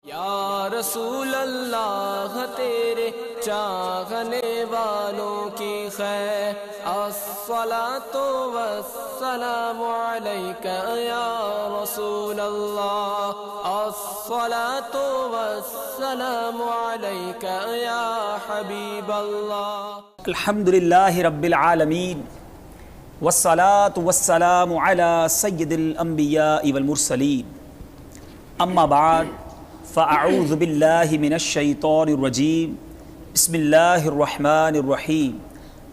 یا رسول اللہ تیرے چاہنے والوں کی خیر الصلاۃ والسلام علیک یا رسول اللہ الصلاۃ والسلام علیک یا حبیب اللہ الحمدللہ رب العالمین والصلاۃ والسلام علی سید الانبیاء والمرسلین اما بعد فاعوذ باللہ من الشیطان الرجیم بسم اللہ الرحمن الرحیم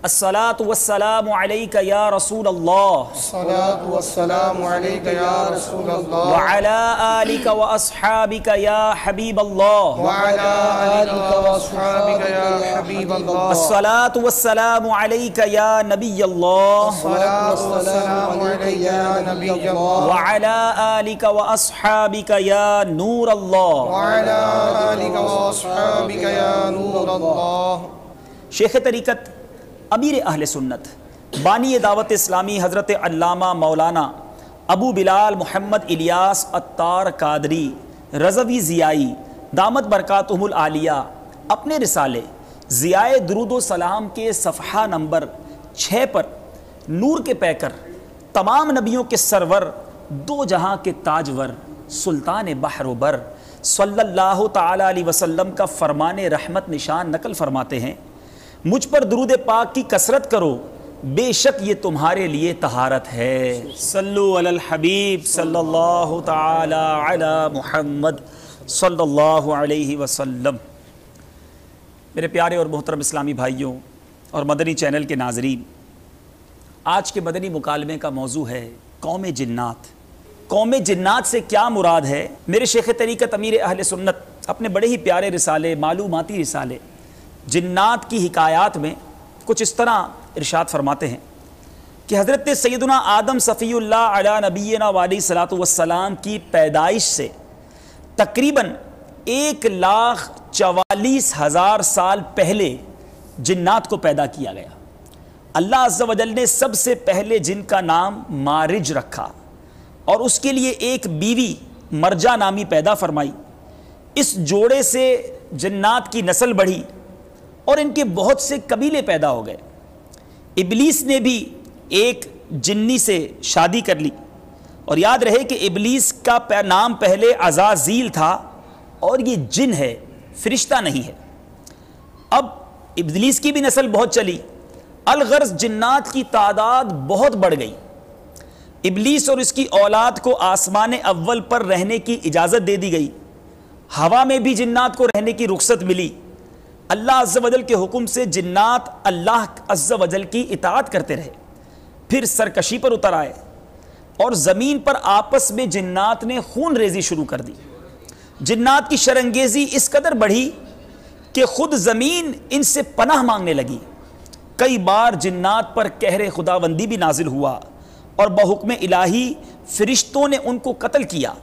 الصلاۃ والسلام علیک یا رسول اللہ الصلاۃ والسلام علیک یا رسول اللہ وعلی آلک واصحابک یا حبیب اللہ وعلی آلک واصحابک یا حبیب اللہ الصلاۃ والسلام علیک یا نبی اللہ الصلاۃ والسلام علیک یا نبی اللہ وعلی آلک واصحابک یا نور اللہ وعلی آلک واصحابک یا نور اللہ۔ شیخ طریقت امیر اہل سنت بانی دعوت اسلامی حضرت علامہ مولانا ابو بلال محمد الیاس عطار قادری رضوی ضیائی دامت برکاتہم العالیہ اپنے رسالے ضیائے درود و سلام کے صفحہ نمبر 6 پر نور کے پیکر تمام نبیوں کے سرور دو جہاں کے تاجور سلطان بحر و بر صلی اللہ تعالی علیہ وسلم کا فرمان رحمت نشان نقل فرماتے ہیں، مجھ پر درود پاک کی کثرت کرو بے شک یہ تمہارے لیے طہارت ہے۔ صلو علی الحبیب صلی اللہ تعالی علی محمد صلی اللہ علیہ وسلم۔ میرے پیارے اور محترم اسلامی بھائیوں اور مدنی چینل کے ناظرین، آج کے مدنی مکالمے کا موضوع ہے قوم جنات۔ قوم جنات سے کیا مراد ہے؟ میرے شیخ طریقت امیر اہل سنت اپنے بڑے ہی پیارے رسالے معلوماتی رسالے جنات کی حکایات میں کچھ اس طرح ارشاد فرماتے ہیں کہ حضرت سیدنا آدم صفی اللہ علی نبینا علیہ الصلوۃ والسلام کی پیدائش سے تقریباً 1,44,000 سال پہلے جنات کو پیدا کیا گیا۔ اللہ عز و جل نے سب سے پہلے جن کا نام مارج رکھا اور اس کے لیے ایک بیوی مرجا نامی پیدا فرمائی۔ اس جوڑے سے جنات کی نسل بڑھی اور ان کے بہت سے قبیلے پیدا ہو گئے۔ ابلیس نے بھی ایک جنی سے شادی کر لی، اور یاد رہے کہ ابلیس کا نام پہلے عزازیل تھا اور یہ جن ہے، فرشتہ نہیں ہے۔ اب ابلیس کی بھی نسل بہت چلی، الغرض جنات کی تعداد بہت بڑھ گئی۔ ابلیس اور اس کی اولاد کو آسمان اول پر رہنے کی اجازت دے دی گئی، ہوا میں بھی جنات کو رہنے کی رخصت ملی۔ اللہ عز و جل کے حکم سے جنات اللہ عز و جل کی اطاعت کرتے رہے، پھر سرکشی پر اتر آئے اور زمین پر آپس میں جنات نے خون ریزی شروع کر دی۔ جنات کی شرنگیزی اس قدر بڑھی کہ خود زمین ان سے پناہ مانگنے لگی۔ کئی بار جنات پر قہر خداوندی بھی نازل ہوا اور بحکم الہی فرشتوں نے ان کو قتل کیا۔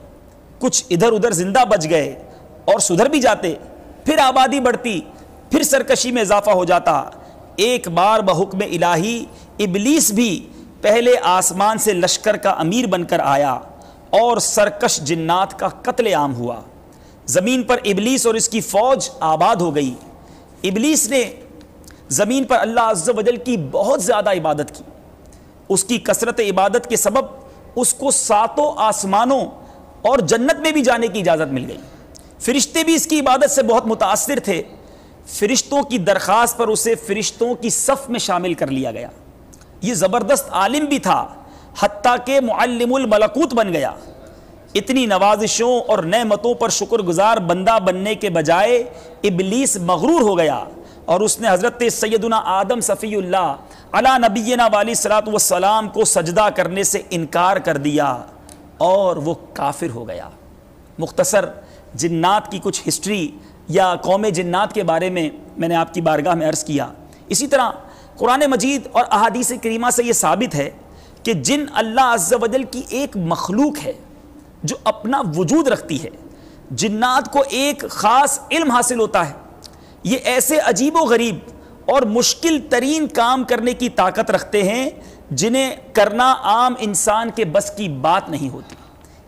کچھ ادھر ادھر زندہ بچ گئے اور سدھر بھی جاتے، پھر آبادی بڑھتی، پھر سرکشی میں اضافہ ہو جاتا۔ ایک بار بحکم الہی ابلیس بھی پہلے آسمان سے لشکر کا امیر بن کر آیا اور سرکش جنات کا قتل عام ہوا۔ زمین پر ابلیس اور اس کی فوج آباد ہو گئی۔ ابلیس نے زمین پر اللہ عز و جل کی بہت زیادہ عبادت کی۔ اس کی کثرت عبادت کے سبب اس کو 7 آسمانوں اور جنت میں بھی جانے کی اجازت مل گئی۔ فرشتے بھی اس کی عبادت سے بہت متاثر تھے۔ فرشتوں کی درخواست پر اسے فرشتوں کی صف میں شامل کر لیا گیا۔ یہ زبردست عالم بھی تھا، حتیٰ کہ معلم الملکوت بن گیا۔ اتنی نوازشوں اور نعمتوں پر شکر گزار بندہ بننے کے بجائے ابلیس مغرور ہو گیا اور اس نے حضرت سیدنا آدم صفی اللہ علی نبینا علیہ الصلوۃ والسلام کو سجدہ کرنے سے انکار کر دیا اور وہ کافر ہو گیا۔ مختصر جنات کی کچھ ہسٹری یا قوم جنات کے بارے میں نے آپ کی بارگاہ میں عرض کیا۔ اسی طرح قرآن مجید اور احادیث کریمہ سے یہ ثابت ہے کہ جن اللہ عز و جل کی ایک مخلوق ہے جو اپنا وجود رکھتی ہے۔ جنات کو ایک خاص علم حاصل ہوتا ہے، یہ ایسے عجیب و غریب اور مشکل ترین کام کرنے کی طاقت رکھتے ہیں جنہیں کرنا عام انسان کے بس کی بات نہیں ہوتی۔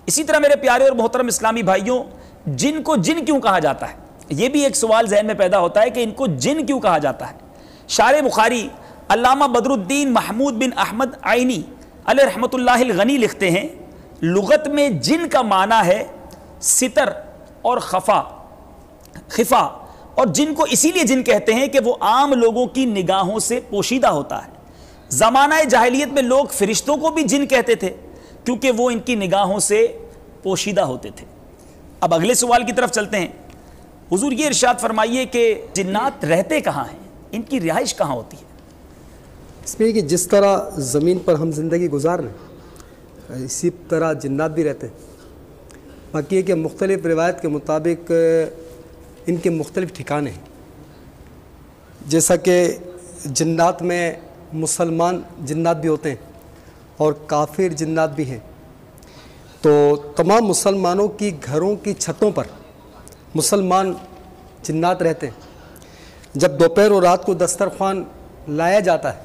اسی طرح میرے پیارے اور محترم اسلامی بھائیوں، جن کو جن کیوں کہا جاتا ہے؟ یہ بھی ایک سوال ذہن میں پیدا ہوتا ہے کہ ان کو جن کیوں کہا جاتا ہے۔ شارح بخاری علامہ بدر الدین محمود بن احمد عینی علیہ رحمۃ اللہ الغنی لکھتے ہیں لغت میں جن کا معنی ہے ستر اور خفا، اور جن کو اسی لیے جن کہتے ہیں کہ وہ عام لوگوں کی نگاہوں سے پوشیدہ ہوتا ہے۔ زمانہ جاہلیت میں لوگ فرشتوں کو بھی جن کہتے تھے کیونکہ وہ ان کی نگاہوں سے پوشیدہ ہوتے تھے۔ اب اگلے سوال کی طرف چلتے ہیں۔ حضور یہ ارشاد فرمائیے کہ جنات رہتے کہاں ہیں، ان کی رہائش کہاں ہوتی ہے؟ اس میں کہ جس طرح زمین پر ہم زندگی گزار رہے ہیں اسی طرح جنات بھی رہتے ہیں۔ باقی یہ کہ مختلف روایت کے مطابق ان کے مختلف ٹھکانے ہیں، جیسا کہ جنات میں مسلمان جنات بھی ہوتے ہیں اور کافر جنات بھی ہیں۔ تو تمام مسلمانوں کی گھروں کی چھتوں پر مسلمان جنات رہتے ہیں۔ جب دوپہر اور رات کو دسترخوان لایا جاتا ہے،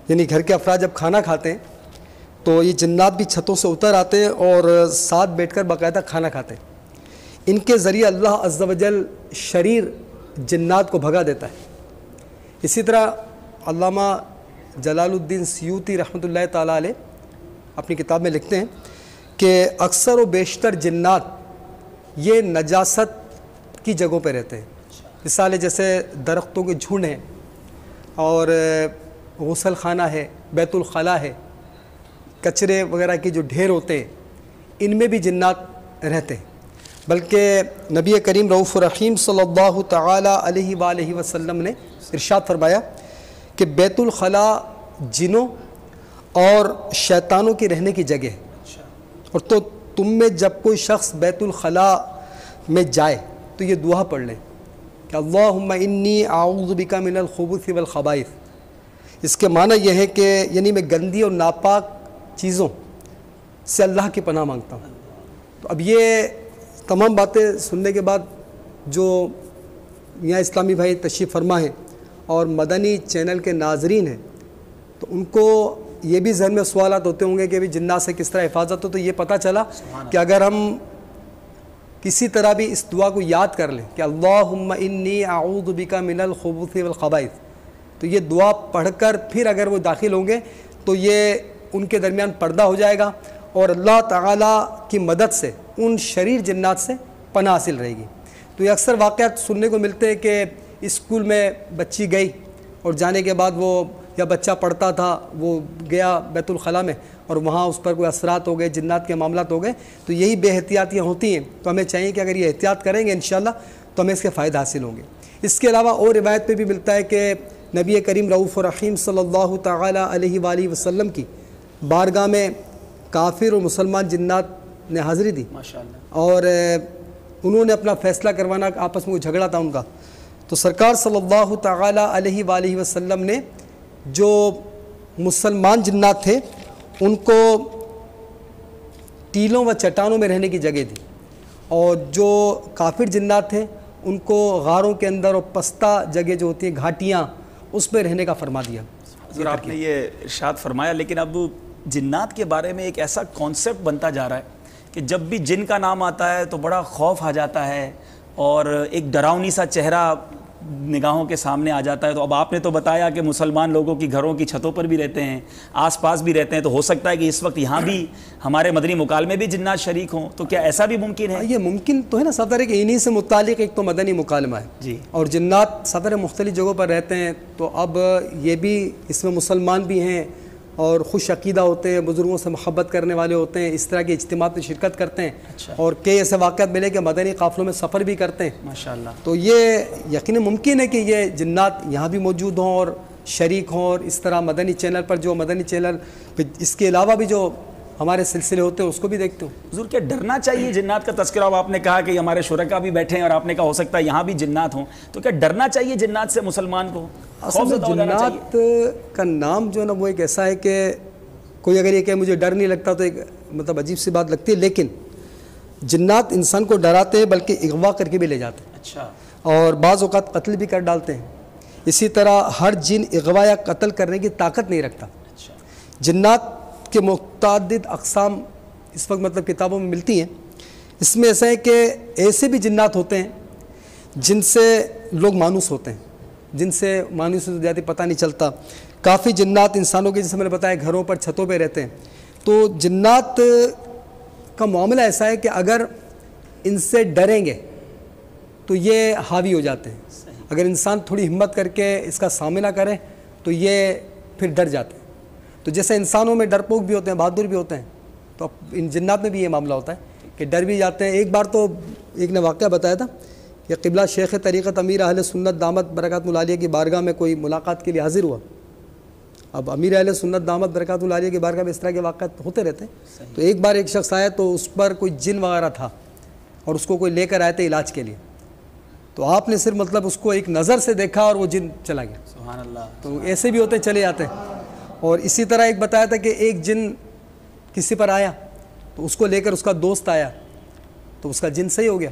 یعنی گھر کے افراد جب کھانا کھاتے ہیں تو یہ جنات بھی چھتوں سے اتر آتے ہیں اور ساتھ بیٹھ کر باقاعدہ کھانا کھاتے ہیں۔ ان کے ذریعے اللہ عز و جل شریر جنات کو بھگا دیتا ہے۔ اسی طرح علامہ جلال الدین سیوطی رحمۃ اللہ تعالیٰ علیہ اپنی کتاب میں لکھتے ہیں کہ اکثر و بیشتر جنات یہ نجاست کی جگہوں پہ رہتے ہیں۔ مثال ہے جیسے درختوں کے جھنڈ ہیں اور غسل خانہ ہے، بیت الخلاء ہے، کچرے وغیرہ کی جو ڈھیر ہوتے ہیں ان میں بھی جنات رہتے ہیں۔ بلکہ نبی کریم رؤوف الرحیم صلی اللہ تعالی علیہ وآلہ وسلم نے ارشاد فرمایا کہ بیت الخلاء جنوں اور شیطانوں کی رہنے کی جگہ ہے، اور تو تم میں جب کوئی شخص بیت الخلاء میں جائے تو یہ دعا پڑھ لیں کہ اللہم انی اعوذ بک من الخبث والخبائث۔ اس کے معنی یہ ہے کہ یعنی میں گندی اور ناپاک چیزوں سے اللہ کی پناہ مانگتا ہوں۔ تو اب یہ تمام باتیں سننے کے بعد جو یہاں اسلامی بھائی تشریف فرما ہیں اور مدنی چینل کے ناظرین ہیں تو ان کو یہ بھی ذہن میں سوالات ہوتے ہوں گے کہ جنات سے کس طرح حفاظت ہو۔ تو یہ پتہ چلا کہ اگر ہم کسی طرح بھی اس دعا کو یاد کر لیں کہ اللہم انی اعوذ بک من الخبث والخبائث، تو یہ دعا پڑھ کر پھر اگر وہ داخل ہوں گے تو یہ ان کے درمیان پردہ ہو جائے گا اور اللہ تعالیٰ کی مدد سے ان شریر جنات سے پناہ حاصل رہے گی۔ تو یہ اکثر واقعات سننے کو ملتے ہیں کہ اسکول میں بچی گئی اور جانے کے بعد وہ یا بچہ پڑھتا تھا وہ گیا بیت الخلاء میں اور وہاں اس پر کوئی اثرات ہو گئے، جنات کے معاملات ہو گئے۔ تو یہی بے احتیاطیاں ہوتی ہیں، تو ہمیں چاہیے کہ اگر یہ احتیاط کریں گے انشاءاللہ تو ہمیں اس کے فائدہ حاصل ہوں گے۔ اس کے علاوہ اور روایت پہ بھی ملتا ہے کہ نبی کریم رؤوف الرحیم صلی اللہ تعالی علیہ وآلہ وسلم کی بارگاہ میں کافر اور مسلمان جنات نے حاضری دی اور انہوں نے اپنا فیصلہ کروانا، آپس میں جھگڑا تھا ان کا، تو سرکار صلی اللہ تعالی علیہ وآلہ وسلم نے جو مسلمان جنات تھے ان کو ٹیلوں و چٹانوں میں رہنے کی جگہ دی اور جو کافر جنات تھے ان کو غاروں کے اندر اور پستہ جگہ جو ہوتی ہیں گھاٹیاں اس میں رہنے کا فرما دیا۔ حضور آپ نے یہ ارشاد فرمایا، لیکن اب جنات کے بارے میں ایک ایسا کانسیپٹ بنتا جا رہا ہے کہ جب بھی جن کا نام آتا ہے تو بڑا خوف آ جاتا ہے اور ایک ڈراؤنی سا چہرہ نگاہوں کے سامنے آ جاتا ہے۔ تو اب آپ نے تو بتایا کہ مسلمان لوگوں کی گھروں کی چھتوں پر بھی رہتے ہیں، آس پاس بھی رہتے ہیں، تو ہو سکتا ہے کہ اس وقت یہاں بھی ہمارے مدنی مکالمے بھی جنات شریک ہوں، تو کیا ایسا بھی ممکن ہے؟ یہ ممکن تو ہے نا، صدر کہ انہی سے متعلق ایک تو مدنی مکالمہ ہے جی، اور جنات صدر مختلف جگہوں پر رہتے ہیں، تو اب یہ بھی اس میں مسلمان بھی ہیں اور خوش عقیدہ ہوتے ہیں، بزرگوں سے محبت کرنے والے ہوتے ہیں، اس طرح کے اجتماعات میں شرکت کرتے ہیں اور کئی ایسے واقعات ملے کہ مدنی قافلوں میں سفر بھی کرتے ہیں ماشاءاللہ۔ تو یہ یقیناً ممکن ہے کہ یہ جنات یہاں بھی موجود ہوں اور شریک ہوں، اور اس طرح مدنی چینل پر جو مدنی چینل اس کے علاوہ بھی جو ہمارے سلسلے ہوتے ہیں اس کو بھی دیکھتے ہوں۔ حضور کیا ڈرنا چاہیے جنات کا تذکرہ؟ اب آپ نے کہا کہ ہمارے شرکا بھی بیٹھے ہیں اور آپ نے کہا ہو سکتا ہے یہاں بھی جنات ہوں، تو کیا ڈرنا چاہیے جنات سے مسلمان کو؟ جنات کا نام جو ہے نا وہ ایک ایسا ہے کہ کوئی اگر یہ کہ مجھے ڈر نہیں لگتا تو ایک مطلب عجیب سی بات لگتی ہے، لیکن جنات انسان کو ڈراتے ہیں بلکہ اغوا کر کے بھی لے جاتے ہیں، اچھا، اور بعض اوقات قتل بھی کر ڈالتے ہیں۔ اسی طرح ہر جن اغوا یا قتل کرنے کی طاقت نہیں رکھتا۔ جنات کے متعدد اقسام اس وقت مطلب کتابوں میں ملتی ہیں، اس میں ایسا ہے کہ ایسے بھی جنات ہوتے ہیں جن سے لوگ مانوس ہوتے ہیں، جن سے مانوس ہو جاتی پتہ نہیں چلتا. کافی جنات انسانوں کے، جیسے میں نے بتایا، گھروں پر چھتوں پہ رہتے ہیں. تو جنات کا معاملہ ایسا ہے کہ اگر ان سے ڈریں گے تو یہ حاوی ہو جاتے ہیں. اگر انسان تھوڑی ہمت کر کے اس کا سامنا کرے تو یہ پھر ڈر جاتے ہیں. تو جیسے انسانوں میں ڈرپوک بھی ہوتے ہیں، بہادر بھی ہوتے ہیں، تو ان جنات میں بھی یہ معاملہ ہوتا ہے کہ ڈر بھی جاتے ہیں. ایک بار تو ایک نے واقعہ بتایا تھا کہ قبلہ شیخ طریقت امیر اہل سنت دامت برکات العالیہ کی بارگاہ میں کوئی ملاقات کے لیے حاضر ہوا. اب امیر اہل سنت دامت برکات العالیہ کی بارگاہ میں اس طرح کے واقعات ہوتے رہتے ہیں. تو ایک بار ایک شخص آیا تو اس پر کوئی جن وغیرہ تھا اور اس کو کوئی لے کر آئے تھے علاج کے لیے. تو آپ نے صرف مطلب اس کو ایک نظر سے دیکھا اور وہ جن چلا گیا. سبحان اللہ. تو ایسے بھی ہوتے چلے جاتے ہیں. اور اسی طرح ایک بتایا تھا کہ ایک جن کسی پر آیا تو اس کو لے کر اس کا دوست آیا تو اس کا جن صحیح ہو گیا.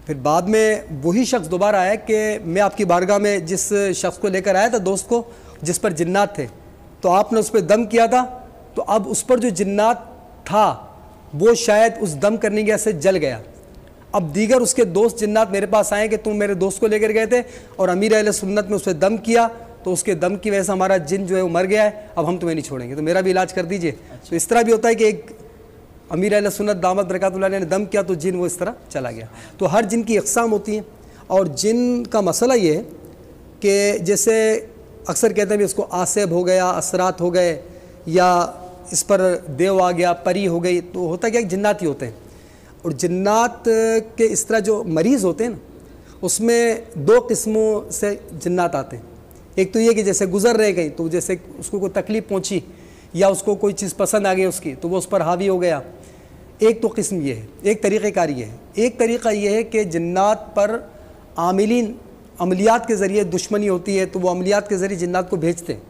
پھر بعد میں وہی شخص دوبارہ آیا کہ میں آپ کی بارگاہ میں جس شخص کو لے کر آیا تھا دوست کو جس پر جنات تھے تو آپ نے اس پہ دم کیا تھا، تو اب اس پر جو جنات تھا وہ شاید اس دم کرنے کی وجہ سے جل گیا. اب دیگر اس کے دوست جنات میرے پاس آئے کہ تم میرے دوست کو لے کر گئے تھے اور امیر اہل سنت میں اس پہ دم کیا تو اس کے دم کی وجہ سے ہمارا جن جو ہے وہ مر گیا ہے، اب ہم تمہیں نہیں چھوڑیں گے، تو میرا بھی علاج کر دیجئے. تو اس طرح بھی ہوتا ہے کہ ایک امیر اہل سنت دامت برکات اللہ نے دم کیا تو جن وہ اس طرح چلا گیا. تو ہر جن کی اقسام ہوتی ہیں. اور جن کا مسئلہ یہ ہے کہ جیسے اکثر کہتے ہیں بھی اس کو آصب ہو گیا، اثرات ہو گئے، یا اس پر دیو آ گیا، پری ہو گئی، تو ہوتا کیا کہ جنات ہی ہوتے ہیں. اور جنات کے اس طرح جو مریض ہوتے ہیں نا اس میں دو قسموں سے جنات آتے ہیں. ایک تو یہ کہ جیسے گزر رہے کہیں تو جیسے اس کو کوئی تکلیف پہنچی یا اس کو کوئی چیز پسند آ گئی اس کی تو وہ اس پر حاوی ہو گیا. ایک تو قسم یہ ہے، ایک طریقہ کار یہ ہے. ایک طریقہ یہ ہے کہ جنات پر عاملین عملیات کے ذریعے دشمنی ہوتی ہے تو وہ عملیات کے ذریعے جنات کو بھیجتے ہیں.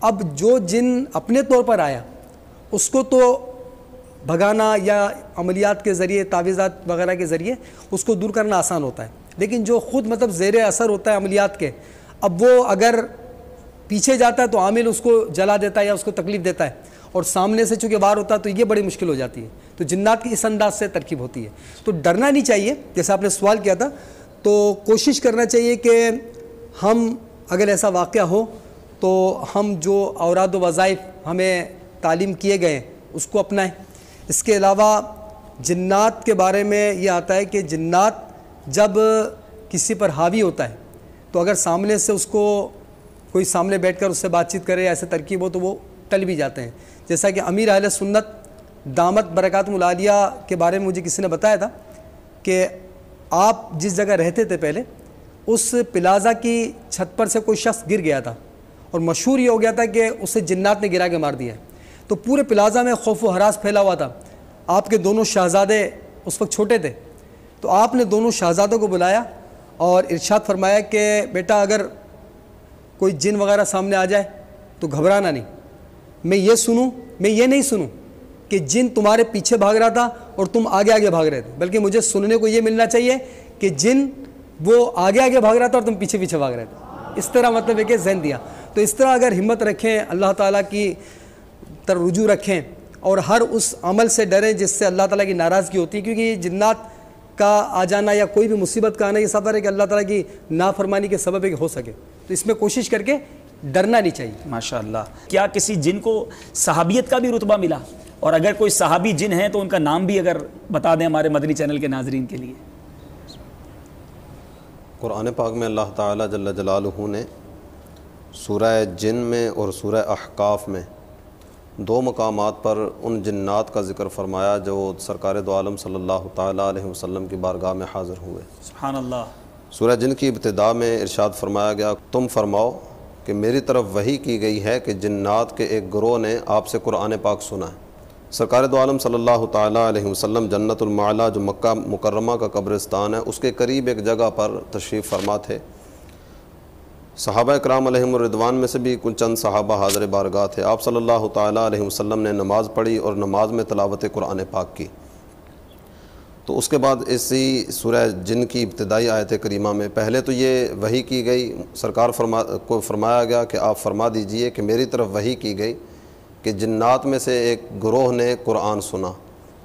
اب جو جن اپنے طور پر آیا اس کو تو بھگانا یا عملیات کے ذریعے تعویذات وغیرہ کے ذریعے اس کو دور کرنا آسان ہوتا ہے. لیکن جو خود مطلب زیر اثر ہوتا ہے عملیات کے، اب وہ اگر پیچھے جاتا ہے تو عامل اس کو جلا دیتا ہے یا اس کو تکلیف دیتا ہے، اور سامنے سے چونکہ وار ہوتا ہے تو یہ بڑی مشکل ہو جاتی ہے. تو جنات کی اس انداز سے ترکیب ہوتی ہے. تو ڈرنا نہیں چاہیے. جیسے آپ نے سوال کیا تھا تو کوشش کرنا چاہیے کہ ہم اگر ایسا واقعہ ہو تو ہم جو اوراد و وظائف ہمیں تعلیم کیے گئے اس کو اپنائیں. اس کے علاوہ جنات کے بارے میں یہ آتا ہے کہ جنات جب کسی پر حاوی ہوتا ہے تو اگر سامنے سے اس کو کوئی سامنے بیٹھ کر اس سے بات چیت کرے، ایسے ترکیب ہو تو وہ ٹل بھی جاتے ہیں. جیسا کہ امیر اہل سنت دامت برکاتہم العالیہ کے بارے میں مجھے کسی نے بتایا تھا کہ آپ جس جگہ رہتے تھے پہلے اس پلازا کی چھت پر سے کوئی شخص گر گیا تھا اور مشہور یہ ہو گیا تھا کہ اسے جنات نے گرا کے مار دیا ہے. تو پورے پلازا میں خوف و ہراس پھیلا ہوا تھا. آپ کے دونوں شہزادے اس وقت چھوٹے تھے تو آپ نے دونوں شہزادوں کو بلایا اور ارشاد فرمایا کہ بیٹا اگر کوئی جن وغیرہ سامنے آ جائے تو گھبرانا نہیں. میں یہ نہیں سنوں کہ جن تمہارے پیچھے بھاگ رہا تھا اور تم آگے آگے بھاگ رہے تھے، بلکہ مجھے سننے کو یہ ملنا چاہیے کہ جن وہ آگے آگے بھاگ رہا تھا اور تم پیچھے پیچھے بھاگ رہے تھے. اس طرح مطلب ہے کہ ذہن دیا. تو اس طرح اگر ہمت رکھیں، اللہ تعالیٰ کی طرف رجوع رکھیں اور ہر اس عمل سے ڈریں جس سے اللہ تعالیٰ کی ناراضگی ہوتی ہے، کیونکہ یہ جنات کا آ جانا یا کوئی بھی مصیبت کا آنا یہ سب ہے کہ اللہ تعالیٰ کی نافرمانی کے سبب ہے کہ ہو سکے. تو اس میں کوشش کر کے ڈرنا نہیں چاہیے. ماشاءاللہ. کیا کسی جن کو صحابیت کا بھی رتبہ ملا؟ اور اگر کوئی صحابی جن ہیں تو ان کا نام بھی اگر بتا دیں ہمارے مدنی چینل کے ناظرین کے لیے. قرآن پاک میں اللہ تعالیٰ جل جلالہ نے سورہ جن میں اور سورہ احقاف میں دو مقامات پر ان جنات کا ذکر فرمایا جو سرکار دو عالم صلی اللہ تعالیٰ علیہ وسلم کی بارگاہ میں حاضر ہوئے. سبحان اللہ. سورہ جن کی ابتدا میں ارشاد فرمایا گیا، تم فرماؤ کہ میری طرف وحی کی گئی ہے کہ جنات کے ایک گروہ نے آپ سے قرآن پاک سنا ہے. سرکار دو عالم صلی اللہ تعالیٰ علیہ وسلم جنت المعلا جو مکہ مکرمہ کا قبرستان ہے اس کے قریب ایک جگہ پر تشریف فرما تھے. صحابہ اکرام علیہم الرضوان میں سے بھی کچھ چند صحابہ حاضر بارگاہ تھے. آپ صلی اللہ تعالیٰ علیہ وسلم نے نماز پڑھی اور نماز میں تلاوت قرآن پاک کی. تو اس کے بعد اسی سورہ جن کی ابتدائی آیت کریمہ میں پہلے تو یہ وحی کی گئی، سرکار کو فرمایا گیا کہ آپ فرما دیجئے کہ میری طرف وحی کی گئی کہ جنات میں سے ایک گروہ نے قرآن سنا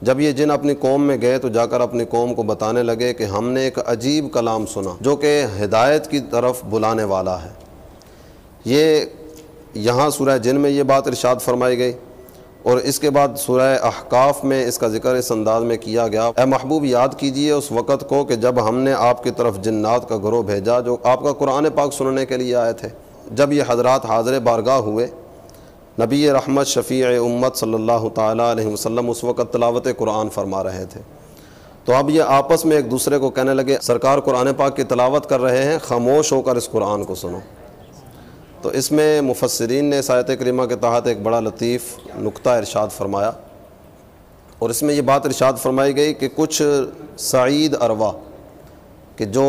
جب یہ جن اپنی قوم میں گئے تو جا کر اپنی قوم کو بتانے لگے کہ ہم نے ایک عجیب کلام سنا جو کہ ہدایت کی طرف بلانے والا ہے۔ یہ یہاں سورہ جن میں یہ بات ارشاد فرمائی گئی، اور اس کے بعد سورہ احقاف میں اس کا ذکر اس انداز میں کیا گیا، اے محبوب یاد کیجئے اس وقت کو کہ جب ہم نے آپ کی طرف جنات کا گروہ بھیجا جو آپ کا قرآن پاک سننے کے لیے آئے تھے۔ جب یہ حضرات حاضر بارگاہ ہوئے، نبی رحمت شفیع امت صلی اللہ تعالیٰ علیہ وسلم اس وقت تلاوت قرآن فرما رہے تھے، تو اب یہ آپس میں ایک دوسرے کو کہنے لگے سرکار قرآن پاک کی تلاوت کر رہے ہیں، خاموش ہو کر اس قرآن کو سنو۔ تو اس میں مفسرین نے اس آیت کریمہ کے تحت ایک بڑا لطیف نکتہ ارشاد فرمایا، اور اس میں یہ بات ارشاد فرمائی گئی کہ کچھ سعید ارواح کہ جو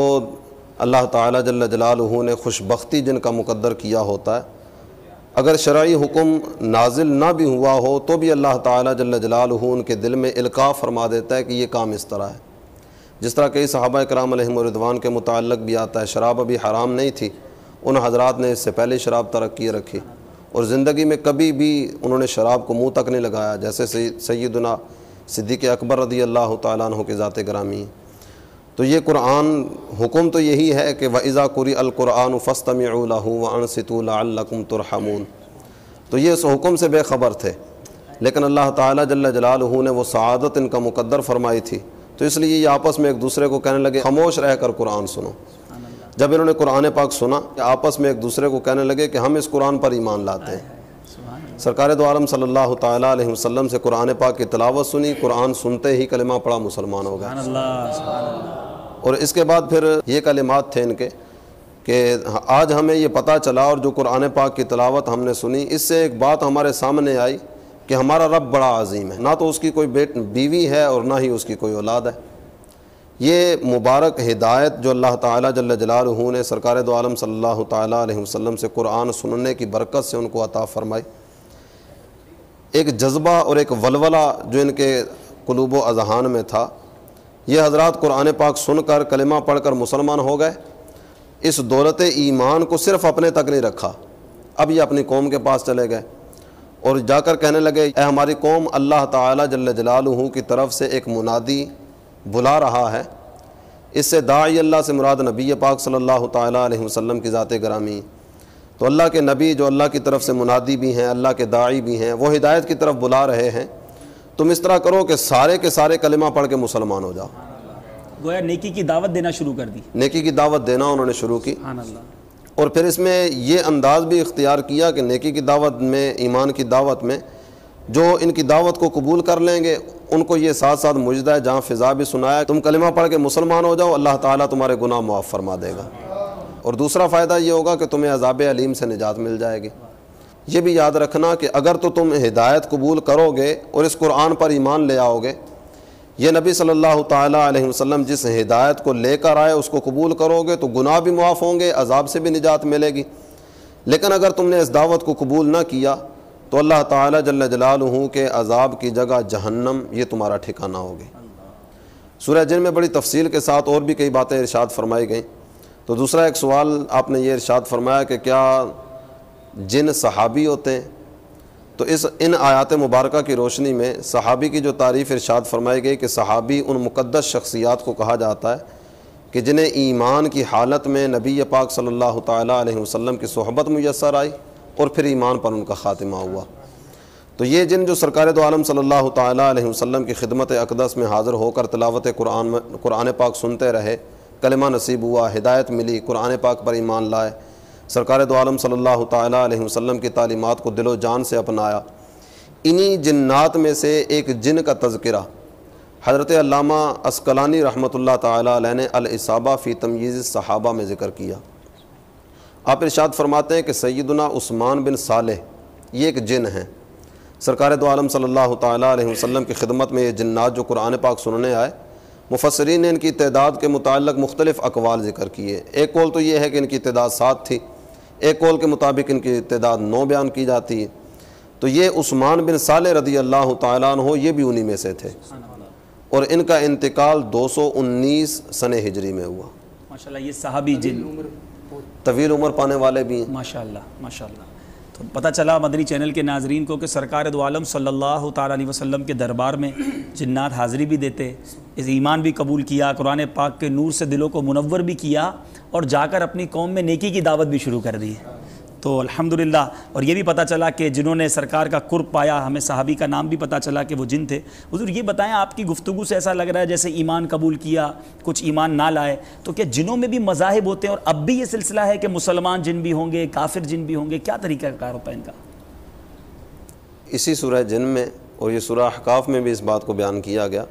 اللہ تعالیٰ جل جلالہ نے خوش بختی جن کا مقدر کیا ہوتا ہے، اگر شرعی حکم نازل نہ بھی ہوا ہو تو بھی اللہ تعالیٰ جل جلالہ ان کے دل میں القاء فرما دیتا ہے کہ یہ کام اس طرح ہے۔ جس طرح کئی صحابہ کرام علیہم الرضوان کے متعلق بھی آتا ہے، شراب ابھی حرام نہیں تھی، ان حضرات نے اس سے پہلے شراب ترک کیے رکھی، اور زندگی میں کبھی بھی انہوں نے شراب کو منہ تک نہیں لگایا، جیسے سیدنا صدیق اکبر رضی اللہ تعالیٰ عنہ کے ذات گرامی۔ تو یہ قرآن حکم تو یہی ہے کہ وَإِذَا قُرِئَ الْقُرْآنُ فَاسْتَمِعُوا لَهُ وَأَنصِتُوا لَعَلَّكُمْ تُرْحَمُونَ۔ تو یہ اس حکم سے بے خبر تھے، لیکن اللہ تعالیٰ جل جلالہ نے وہ سعادت ان کا مقدر فرمائی تھی، تو اس لیے یہ آپس میں ایک دوسرے کو کہنے لگے خاموش رہ کر قرآن سنو۔ جب انہوں نے قرآن پاک سنا، آپس میں ایک دوسرے کو کہنے لگے کہ ہم اس قرآن پر ایمان لاتے ہیں۔ سرکار دو عالم صلی اللہ تعالیٰ علیہ وسلم سے قرآن پاک کی تلاوت سنی، قرآن سنتے ہی کلمہ پڑھا، مسلمان ہو گئے۔ اور اس کے بعد پھر یہ کلمات تھے ان کے کہ آج ہمیں یہ پتہ چلا، اور جو قرآن پاک کی تلاوت ہم نے سنی، اس سے ایک بات ہمارے سامنے آئی کہ ہمارا رب بڑا عظیم ہے، نہ تو اس کی کوئی بیوی ہے اور نہ ہی اس کی کوئی اولاد ہے۔ یہ مبارک ہدایت جو اللہ تعالیٰ جل جلالہ نے سرکار دو عالم صلی اللہ تعالیٰ علیہ وسلم سے قرآن سننے کی برکت سے ان کو عطا فرمائی، ایک جذبہ اور ایک ولولہ جو ان کے قلوب و اذہان میں تھا، یہ حضرات قرآن پاک سن کر کلمہ پڑھ کر مسلمان ہو گئے۔ اس دولت ایمان کو صرف اپنے تک نہیں رکھا، اب یہ اپنی قوم کے پاس چلے گئے اور جا کر کہنے لگے اے ہماری قوم، اللہ تعالیٰ جل جلالہ کی طرف سے ایک منادی بلا رہا ہے۔ اس سے داعی اللہ سے مراد نبی پاک صلی اللہ تعالیٰ علیہ وسلم کی ذات گرامی، تو اللہ کے نبی جو اللہ کی طرف سے منادی بھی ہیں، اللہ کے داعی بھی ہیں، وہ ہدایت کی طرف بلا رہے ہیں۔ تم اس طرح کرو کہ سارے کے سارے کلمہ پڑھ کے مسلمان ہو جاؤ۔ گویا نیکی کی دعوت دینا شروع کر دی، نیکی کی دعوت دینا انہوں نے شروع کی، اور پھر اس میں یہ انداز بھی اختیار کیا کہ نیکی کی دعوت میں، ایمان کی دعوت میں جو ان کی دعوت کو قبول کر لیں گے ان کو یہ ساتھ ساتھ مجدہ جہاں فضا بھی سنایا، تم کلمہ پڑھ کے مسلمان ہو جاؤ، اللہ تعالیٰ تمہارے گناہ معاف فرما دے گا، اور دوسرا فائدہ یہ ہوگا کہ تمہیں عذاب علیم سے نجات مل جائے گی۔ یہ بھی یاد رکھنا کہ اگر تو تم ہدایت قبول کرو گے اور اس قرآن پر ایمان لے آؤ گے، یہ نبی صلی اللہ تعالیٰ علیہ وسلم جس ہدایت کو لے کر آئے اس کو قبول کرو گے تو گناہ بھی معاف ہوں گے، عذاب سے بھی نجات ملے گی۔ لیکن اگر تم نے اس دعوت کو قبول نہ کیا تو اللہ تعالیٰ جل جلالہ کے عذاب کی جگہ جہنم یہ تمہارا ٹھکانہ ہوگی۔ سورہ جن میں بڑی تفصیل کے ساتھ اور بھی کئی باتیں ارشاد فرمائی گئیں۔ تو دوسرا ایک سوال آپ نے یہ ارشاد فرمایا کہ کیا جن صحابی ہوتے ہیں؟ تو ان آیات مبارکہ کی روشنی میں صحابی کی جو تعریف ارشاد فرمائی گئی کہ صحابی ان مقدس شخصیات کو کہا جاتا ہے کہ جنہیں ایمان کی حالت میں نبی پاک صلی اللہ تعالیٰ علیہ وسلم کی صحبت میسر آئی اور پھر ایمان پر ان کا خاتمہ ہوا۔ تو یہ جن جو سرکار دو عالم صلی اللہ تعالیٰ علیہ وسلم کی خدمت اقدس میں حاضر ہو کر تلاوت قرآن پاک سنتے رہے، کلمہ نصیب ہوا، ہدایت ملی، قرآن پاک پر ایمان لائے، سرکار دو عالم صلی اللہ تعالیٰ علیہ وسلم کی تعلیمات کو دل و جان سے اپنایا، انہی جنات میں سے ایک جن کا تذکرہ حضرت علامہ عسقلانی رحمۃ اللہ تعالیٰ علیہ نے الاصابہ فی تمییز الصحابہ میں ذکر کیا۔ آپ ارشاد فرماتے ہیں کہ سیدنا عثمان بن صالح یہ ایک جن ہیں، سرکار دو عالم صلی اللہ تعالیٰ علیہ وسلم کی خدمت میں یہ جنات جو قرآن پاک سننے آئے، مفسرین نے ان کی تعداد کے متعلق مختلف اقوال ذکر کیے۔ ایک قول تو یہ ہے کہ ان کی تعداد 7 تھی، ایک قول کے مطابق ان کی تعداد 9 بیان کی جاتی ہے۔ تو یہ عثمان بن صالح رضی اللہ تعالیٰ عنہ یہ بھی انہی میں سے تھے، اور ان کا انتقال 219 سنہ ہجری میں ہوا۔ ماشاءاللہ، یہ صحابی جن طویل عمر پانے والے بھی ہیں۔ ماشاءاللہ ماشاءاللہ۔ تو پتہ چلا مدنی چینل کے ناظرین کو کہ سرکار دو عالم صلی اللہ تعالیٰ علیہ وسلم کے دربار میں جنات حاضری بھی دیتے، اس ایمان بھی قبول کیا، قرآن پاک کے نور سے دلوں کو منور بھی کیا، اور جا کر اپنی قوم میں نیکی کی دعوت بھی شروع کر دی۔ تو الحمدللہ، اور یہ بھی پتہ چلا کہ جنہوں نے سرکار کا قرب پایا، ہمیں صحابی کا نام بھی پتہ چلا کہ وہ جن تھے۔ حضور یہ بتائیں، آپ کی گفتگو سے ایسا لگ رہا ہے جیسے ایمان قبول کیا، کچھ ایمان نہ لائے، تو کیا جنوں میں بھی مذاہب ہوتے ہیں اور اب بھی یہ سلسلہ ہے کہ مسلمان جن بھی ہوں گے، کافر جن بھی ہوں گے؟ کیا طریقہ کار ہوتا ہے ان کا؟ اسی سورہ جن میں اور یہ سورہ احقاف میں بھی اس بات کو بیان کیا گیا۔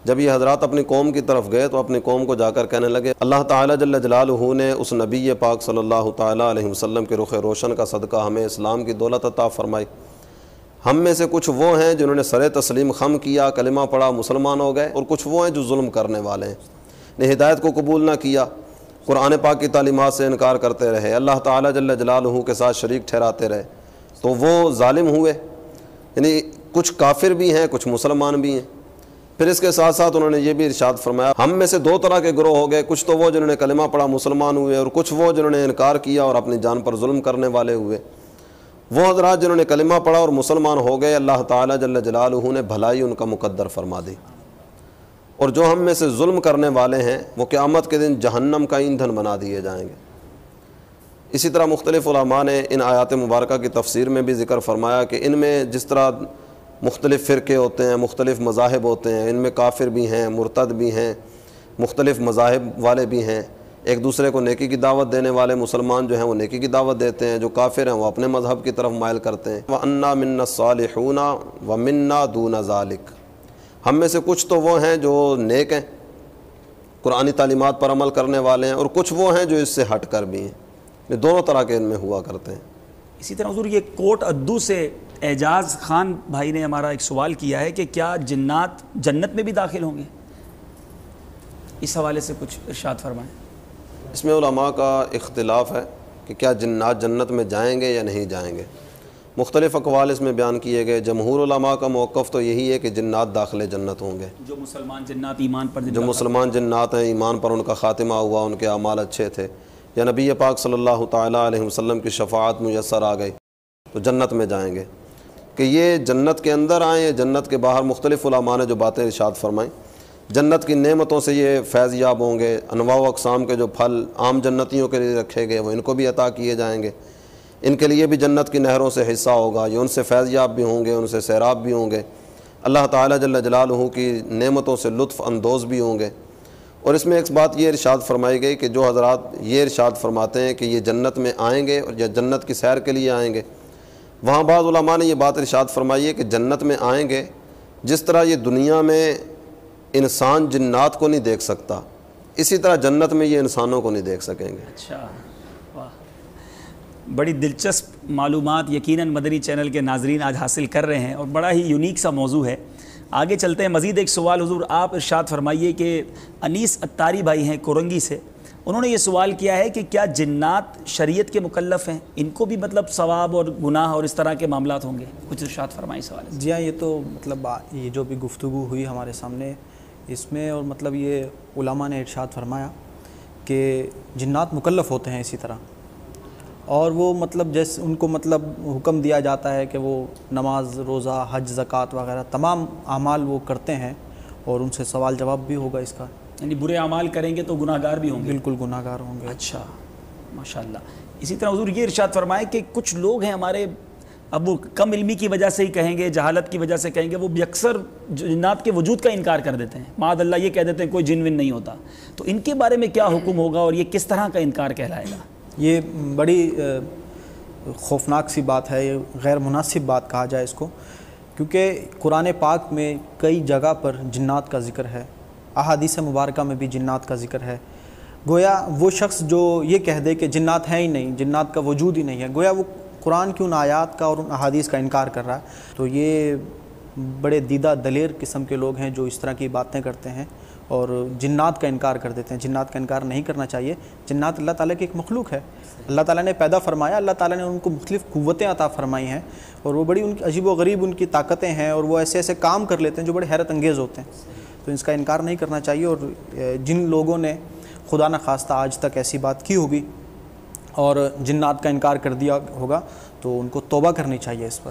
جب یہ حضرات اپنی قوم کی طرف گئے تو اپنی قوم کو جا کر کہنے لگے، اللہ تعالیٰ جل جلالہ نے اس نبی پاک صلی اللہ تعالیٰ علیہ وسلم کے رخ روشن کا صدقہ ہمیں اسلام کی دولت عطا فرمائی۔ ہم میں سے کچھ وہ ہیں جنہوں نے سر تسلیم خم کیا، کلمہ پڑھا، مسلمان ہو گئے، اور کچھ وہ ہیں جو ظلم کرنے والے ہیں، نے ہدایت کو قبول نہ کیا، قرآن پاک کی تعلیمات سے انکار کرتے رہے، اللہ تعالیٰ جل جلالہ کے ساتھ شریک ٹھہراتے رہے، تو وہ ظالم ہوئے۔ یعنی کچھ کافر بھی ہیں، کچھ مسلمان بھی ہیں۔ پھر اس کے ساتھ ساتھ انہوں نے یہ بھی ارشاد فرمایا، ہم میں سے دو طرح کے گروہ ہو گئے، کچھ تو وہ جنہوں نے کلمہ پڑھا مسلمان ہوئے، اور کچھ وہ جنہوں نے انکار کیا اور اپنی جان پر ظلم کرنے والے ہوئے۔ وہ حضرات جنہوں نے کلمہ پڑھا اور مسلمان ہو گئے، اللہ تعالیٰ جل جلالہ نے بھلائی ان کا مقدر فرما دی، اور جو ہم میں سے ظلم کرنے والے ہیں وہ قیامت کے دن جہنم کا ایندھن بنا دیے جائیں گے۔ اسی طرح مختلف علماء نے ان آیات مبارکہ کی تفسیر میں بھی ذکر فرمایا کہ ان میں جس طرح مختلف فرقے ہوتے ہیں، مختلف مذاہب ہوتے ہیں، ان میں کافر بھی ہیں، مرتد بھی ہیں، مختلف مذاہب والے بھی ہیں۔ ایک دوسرے کو نیکی کی دعوت دینے والے مسلمان جو ہیں وہ نیکی کی دعوت دیتے ہیں، جو کافر ہیں وہ اپنے مذہب کی طرف مائل کرتے ہیں۔ وَأَنَّا مِنَّا الصَّالِحُونَ وَمِنَّا دُونَ ذَلِكَ، ہم میں سے کچھ تو وہ ہیں جو نیک ہیں، قرآنی تعلیمات پر عمل کرنے والے ہیں، اور کچھ وہ ہیں جو اس سے ہٹ کر بھی ہیں۔ یہ دونوں طرح کے ان میں ہوا کرتے ہیں۔ اسی طرح حضور یہ کوٹ ادو سے اعجاز خان بھائی نے ہمارا ایک سوال کیا ہے کہ کیا جنات جنت میں بھی داخل ہوں گے؟ اس حوالے سے کچھ ارشاد فرمائیں۔ اس میں علماء کا اختلاف ہے کہ کیا جنات جنت میں جائیں گے یا نہیں جائیں گے۔ مختلف اقوال اس میں بیان کیے گئے۔ جمہور علماء کا موقف تو یہی ہے کہ جنات داخل جنت ہوں گے، جو مسلمان جنات ایمان پر جو مسلمان جنات ہیں، ایمان پر ان کا خاتمہ ہوا، ان کے اعمال اچھے تھے، یا نبی پاک صلی اللہ تعالیٰ علیہ وسلم کی شفاعت میسر آ گئی تو جنت میں جائیں گے۔ کہ یہ جنت کے اندر آئیں یا جنت کے باہر، مختلف علماء نے جو باتیں ارشاد فرمائیں۔ جنت کی نعمتوں سے یہ فیض یاب ہوں گے، انواع و اقسام کے جو پھل عام جنتیوں کے لیے رکھے گئے وہ ان کو بھی عطا کیے جائیں گے، ان کے لیے بھی جنت کی نہروں سے حصہ ہوگا، یہ ان سے فیض یاب بھی ہوں گے، ان سے سیراب بھی ہوں گے، اللہ تعالیٰ جل جلالہ کی نعمتوں سے لطف اندوز بھی ہوں گے۔ اور اس میں ایک بات یہ ارشاد فرمائی گئی کہ جو حضرات یہ ارشاد فرماتے ہیں کہ یہ جنت میں آئیں گے اور یا جنت کی سیر کے لیے آئیں گے، وہاں بعض علماء نے یہ بات ارشاد فرمائی ہے کہ جنت میں آئیں گے جس طرح یہ دنیا میں انسان جنات کو نہیں دیکھ سکتا، اسی طرح جنت میں یہ انسانوں کو نہیں دیکھ سکیں گے۔ اچھا، واہ، بڑی دلچسپ معلومات یقیناً مدنی چینل کے ناظرین آج حاصل کر رہے ہیں، اور بڑا ہی یونیک سا موضوع ہے۔ آگے چلتے ہیں، مزید ایک سوال حضور آپ ارشاد فرمائیے کہ انیس اتاری بھائی ہیں کورنگی سے، انہوں نے یہ سوال کیا ہے کہ کیا جنات شریعت کے مکلف ہیں؟ ان کو بھی مطلب ثواب اور گناہ اور اس طرح کے معاملات ہوں گے؟ کچھ ارشاد فرمائی سوال ہے۔ جی ہاں، یہ تو مطلب یہ جو بھی گفتگو ہوئی ہمارے سامنے اس میں، اور مطلب یہ علماء نے ارشاد فرمایا کہ جنات مکلف ہوتے ہیں اسی طرح، اور وہ مطلب جیسے ان کو مطلب حکم دیا جاتا ہے کہ وہ نماز، روزہ، حج، زکوٰۃ وغیرہ تمام اعمال وہ کرتے ہیں، اور ان سے سوال جواب بھی ہوگا اس کا۔ یعنی برے اعمال کریں گے تو گناہ گار بھی ہوں گے؟ بالکل گناہ گار ہوں گے۔ اچھا، ماشاءاللہ۔ اسی طرح حضور یہ ارشاد فرمائے کہ کچھ لوگ ہیں ہمارے، اب وہ کم علمی کی وجہ سے ہی کہیں گے، جہالت کی وجہ سے کہیں گے، وہ اکثر جنات کے وجود کا انکار کر دیتے ہیں، معاذ اللہ یہ کہہ دیتے ہیں کوئی جن ون نہیں ہوتا، تو ان کے بارے میں کیا حکم ہوگا اور یہ کس طرح کا انکار کہلائے گا؟ یہ بڑی خوفناک سی بات ہے، یہ غیر مناسب بات کہا جائے اس کو، کیونکہ قرآن پاک میں کئی جگہ پر جنات کا ذکر ہے، احادیث مبارکہ میں بھی جنات کا ذکر ہے۔ گویا وہ شخص جو یہ کہہ دے کہ جنات ہیں ہی نہیں، جنات کا وجود ہی نہیں ہے، گویا وہ قرآن کی ان آیات کا اور ان احادیث کا انکار کر رہا ہے۔ تو یہ بڑے دیدہ دلیر قسم کے لوگ ہیں جو اس طرح کی باتیں کرتے ہیں اور جنات کا انکار کر دیتے ہیں۔ جنات کا انکار نہیں کرنا چاہیے۔ جنات اللہ تعالیٰ کی ایک مخلوق ہے، اللہ تعالیٰ نے پیدا فرمایا، اللہ تعالیٰ نے ان کو مختلف قوتیں عطا فرمائی ہیں، اور وہ بڑی ان کی عجیب و غریب ان کی طاقتیں ہیں، اور وہ ایسے ایسے کام کر لیتے ہیں جو بڑے حیرت انگیز ہوتے ہیں، تو اس کا انکار نہیں کرنا چاہیے۔ اور جن لوگوں نے خدا نخواستہ آج تک ایسی بات کی ہوگی اور جنات کا انکار کر دیا ہوگا تو ان کو توبہ کرنی چاہیے اس پر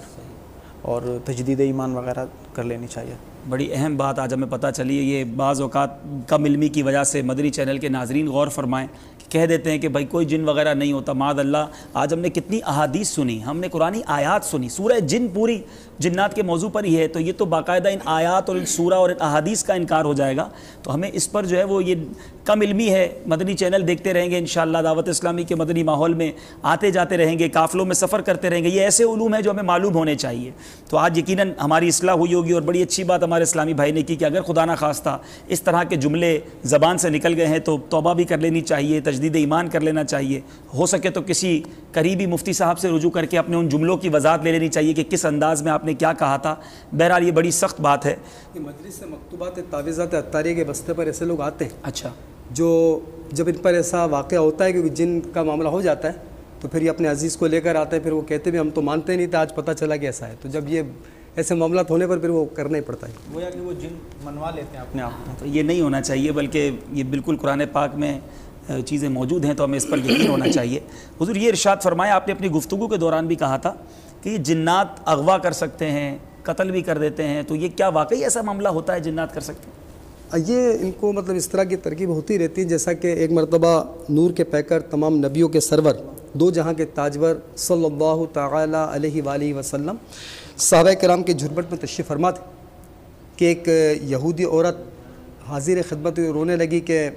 اور تجدید ایمان وغیرہ کر لینی چاہیے. بڑی اہم بات آج ہمیں پتہ چلی ہے. یہ بعض اوقات کم علمی کی وجہ سے مدنی چینل کے ناظرین غور فرمائیں کہ کہہ دیتے ہیں کہ بھائی کوئی جن وغیرہ نہیں ہوتا. معاذ اللہ, آج ہم نے کتنی احادیث سنی, ہم نے قرآنی آیات سنی. سورہ جن پوری جنات کے موضوع پر ہی ہے, تو یہ تو باقاعدہ ان آیات اور ان سورہ اور ان احادیث کا انکار ہو جائے گا. تو ہمیں اس پر جو ہے وہ یہ کم علمی ہے. مدنی چینل دیکھتے رہیں گے انشاءاللہ, دعوت اسلامی کے مدنی ماحول میں آتے جاتے رہیں گے, قافلوں میں سفر کرتے رہیں گے. یہ ایسے علوم ہیں جو ہمیں معلوم ہونے چاہیے. تو آج یقیناً ہماری اصلاح ہوئی ہوگی. اور بڑی اچھی بات ہمارے اسلامی بھائی نے کی کہ اگر خدا نہ خواستہ اس طرح کے جملے زبان سے نکل گئے ہیں تو توبہ بھی کر لینی چاہیے, تجدید ایمان کر لینا چاہیے. ہو سکے تو کسی قریبی مفتی صاحب سے رجوع کر کے اپنے ان جملوں کی وضاحت لے لینی چاہیے کہ کس انداز میں آپ نے کیا کہا تھا. بہرحال یہ بڑی سخت بات ہے. یہ مجلس سے مکتوبات تعویذات عطاریہ کے بستے پر ایسے لوگ آتے ہیں اچھا, جو جب ان پر ایسا واقعہ ہوتا ہے کہ جن کا معاملہ ہو جاتا ہے تو پھر یہ اپنے عزیز کو لے کر آتے ہیں. پھر وہ کہتے بھی ہم تو مانتے نہیں تھے, آج پتہ چلا کہ ایسا ہے. تو جب یہ ایسے معاملات ہونے پر پھر وہ کرنا ہی پڑتا ہے. وہ یا کہ وہ جن منوا لیتے ہیں اپنے آپ کو. تو یہ نہیں ہونا چاہیے, بلکہ یہ بالکل قرآن پاک میں چیزیں موجود ہیں تو ہمیں اس پر یقین ہونا چاہیے. حضور یہ ارشاد فرمایا, آپ نے اپنی گفتگو کے دوران بھی کہا تھا کہ یہ جنات اغوا کر سکتے ہیں, قتل بھی کر دیتے ہیں. تو یہ کیا واقعی ایسا معاملہ ہوتا ہے, جنات کر سکتے ہیں؟ یہ ان کو مطلب اس طرح کی ترکیب ہوتی رہتی ہے. جیسا کہ ایک مرتبہ نور کے پیکر, تمام نبیوں کے سرور, دو جہاں کے تاجور صلی اللہ تعالی علیہ وآلہ وسلم صحابہ کرام کے جھرمٹ میں تشریف فرما تھے کہ ایک یہودی عورت حاضر خدمت ہوئی, رونے لگی کہ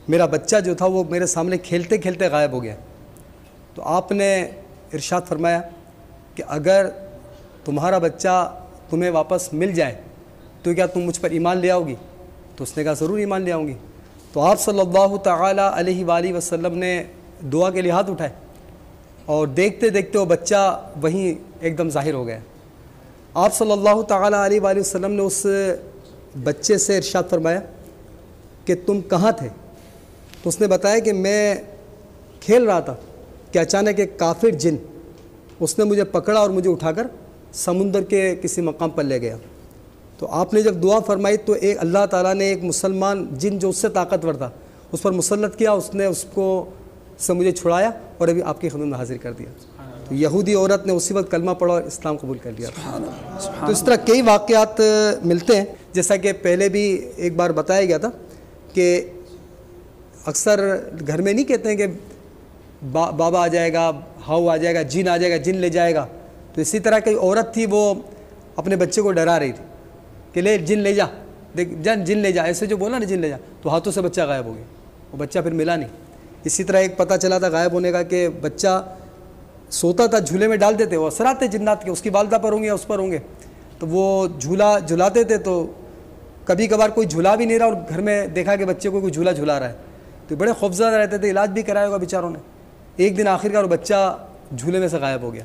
میرا بچہ جو تھا وہ میرے سامنے کھیلتے کھیلتے غائب ہو گیا. تو آپ نے ارشاد فرمایا کہ اگر تمہارا بچہ تمہیں واپس مل جائے تو کیا تم مجھ پر ایمان لے آؤ گی؟ تو اس نے کہا ضرور ایمان لے آؤں گی. تو آپ صلی اللہ تعالی علیہ وآلہ وسلم نے دعا کے لیے ہاتھ اٹھائے اور دیکھتے دیکھتے وہ بچہ وہیں ایک دم ظاہر ہو گیا. آپ صلی اللہ تعالی علیہ وآلہ وسلم نے اس بچے سے ارشاد فرمایا کہ تم کہاں تھے؟ تو اس نے بتایا کہ میں کھیل رہا تھا کہ اچانک ایک کافر جن اس نے مجھے پکڑا اور مجھے اٹھا کر سمندر کے کسی مقام پر لے گیا. تو آپ نے جب دعا فرمائی تو ایک اللہ تعالیٰ نے ایک مسلمان جن جو اس سے طاقتور تھا اس پر مسلط کیا, اس نے اس کو سے مجھے چھڑایا اور ابھی آپ کی خدمت میں حاضر کر دیا. تو یہودی عورت نے اسی وقت کلمہ پڑھا اور اسلام قبول کر لیا. تو اس طرح کئی واقعات ملتے ہیں. جیسا کہ پہلے بھی ایک بار بتایا گیا تھا کہ اکثر گھر میں نہیں کہتے ہیں کہ بابا آ جائے گا, ہاؤ آ جائے گا, جن آ جائے گا, جن لے جائے گا. تو اسی طرح کی عورت تھی, وہ اپنے بچے کو ڈرا رہی تھی کہ لے جن لے جا, دیکھ جن لے جا, ایسے جو بولا نا جن لے جا, تو ہاتھوں سے بچہ غائب ہو گیا. وہ بچہ پھر ملا نہیں. اسی طرح ایک پتہ چلا تھا غائب ہونے کا کہ بچہ سوتا تھا, جھولے میں ڈال دیتے, وہ اثرات تھے جنات کے, اس کی والدہ پر ہوں گے یا اس پر ہوں گے. تو وہ جھولا جھلاتے تھے, تو کبھی کبھار کوئی جھولا بھی نہیں رہا اور گھر میں دیکھا کہ بچے کو کوئی جھولا جھلا رہا ہے, تو بڑے خوفزدہ رہتے تھے. علاج بھی کرایا ہوگا بیچاروں نے. ایک دن آخرکار وہ بچہ جھولے میں سے غائب ہو گیا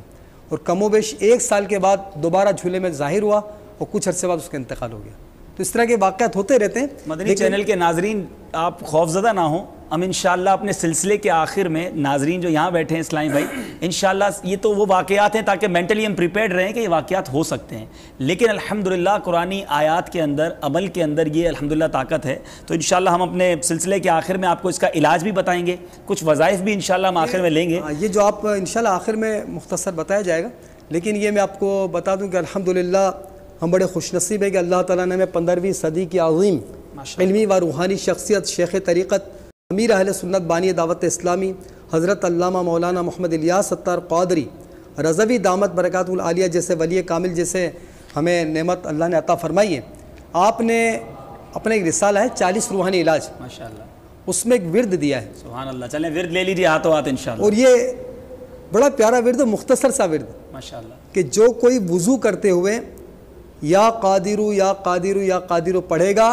اور کم و بیش 1 سال کے بعد دوبارہ جھولے میں ظاہر ہوا اور کچھ عرصے بعد اس کا انتقال ہو گیا. تو اس طرح کے واقعات ہوتے رہتے ہیں. مدنی چینل کے ناظرین آپ خوفزدہ نہ ہوں, ہم انشاءاللہ اپنے سلسلے کے آخر میں ناظرین جو یہاں بیٹھے ہیں اسلامی بھائی, انشاءاللہ یہ تو وہ واقعات ہیں تاکہ مینٹلی ہم پریپیئرڈ رہیں کہ یہ واقعات ہو سکتے ہیں. لیکن الحمدللہ قرآنی آیات کے اندر, عمل کے اندر یہ الحمدللہ طاقت ہے. تو انشاءاللہ ہم اپنے سلسلے کے آخر میں آپ کو اس کا علاج بھی بتائیں گے, کچھ وظائف بھی انشاءاللہ ہم آخر میں لیں گے. یہ جو آپ انشاءاللہ آخر میں مختصر بتایا جائے گا. لیکن یہ میں آپ کو بتا دوں کہ الحمدللہ ہم بڑے خوش نصیب ہیں کہ اللہ تعالیٰ نے ہمیں 15ویں صدی کی عظیم علمی و روحانی شخصیت, شیخ طریقت, امیر اہل سنت, بانی دعوت اسلامی, حضرت علامہ مولانا محمد الیاس ستار قادری رضوی دامت برکاتہ العالیہ جیسے ولی کامل جیسے ہمیں نعمت اللہ نے عطا فرمائی ہے. آپ نے اپنا ایک رسالہ ہے 40 روحانی علاج, ماشاءاللہ, اس میں ایک ورد دیا ہے. سبحان اللہ. چلیں ورد لے لیجیے ہاتھوں ہاتھ انشاءاللہ. اور یہ بڑا پیارا ورد, مختصر سا ورد, ماشاءاللہ, کہ جو کوئی وضو کرتے ہوئے یا قادرو یا قادرو یا قادرو پڑھے گا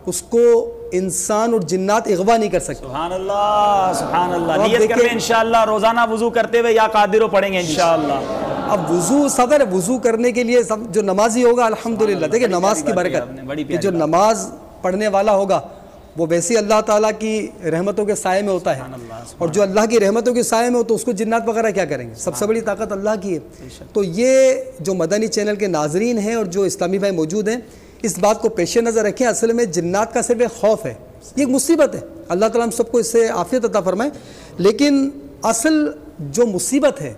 اس کو انسان اور جنات اغوا نہیں کر سکتے. سبحان اللہ, سبحان اللہ. نیت کر لیں انشاءاللہ روزانہ وضو کرتے ہوئے یا قادرو پڑھیں گے انشاءاللہ. اب وضو صدر وضو کرنے کے لیے جو نمازی ہوگا الحمدللہ, دیکھیں نماز کی برکت کہ جو نماز پڑھنے والا ہوگا وہ ویسے اللہ تعالیٰ کی رحمتوں کے سائے میں ہوتا ہے, اور جو اللہ کی رحمتوں کے سائے میں ہو تو اس کو جنات وغیرہ کیا کریں گے. سب سے بڑی طاقت اللہ کی ہے. تو یہ جو مدنی چینل کے ناظرین ہیں اور جو اسلامی بھائی موجود ہیں, اس بات کو پیش نظر رکھیں. اصل میں جنات کا صرف ایک خوف ہے, یہ ایک مصیبت ہے. اللہ تعالیٰ ہم سب کو اس سے عافیت عطا فرمائے. لیکن اصل جو مصیبت ہے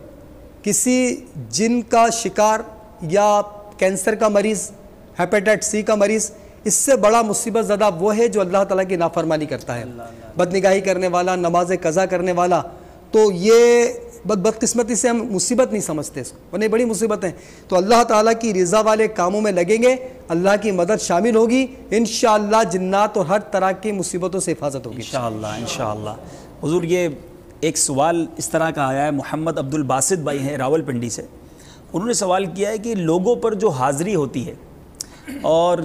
کسی جن کا شکار یا کینسر کا مریض، ہیپیٹائٹس سی کا مریض، اس سے بڑا مصیبت زدہ وہ ہے جو اللہ تعالیٰ کی نافرمانی کرتا ہے، بدنگاہی کرنے والا، نماز قضا کرنے والا. تو یہ بدقسمتی سے ہم مصیبت نہیں سمجھتے اس کو، ورنہ بڑی مصیبت ہیں. تو اللہ تعالیٰ کی رضا والے کاموں میں لگیں گے، اللہ کی مدد شامل ہوگی، انشاءاللہ جنات اور ہر طرح کی مصیبتوں سے حفاظت ہوگی انشاءاللہ. حضور یہ ایک سوال اس طرح کا آیا ہے، محمد عبد الباسط بھائی ہیں راول پنڈی سے. انہوں نے سوال کیا ہے کہ لوگوں پر جو حاضری ہوتی ہے اور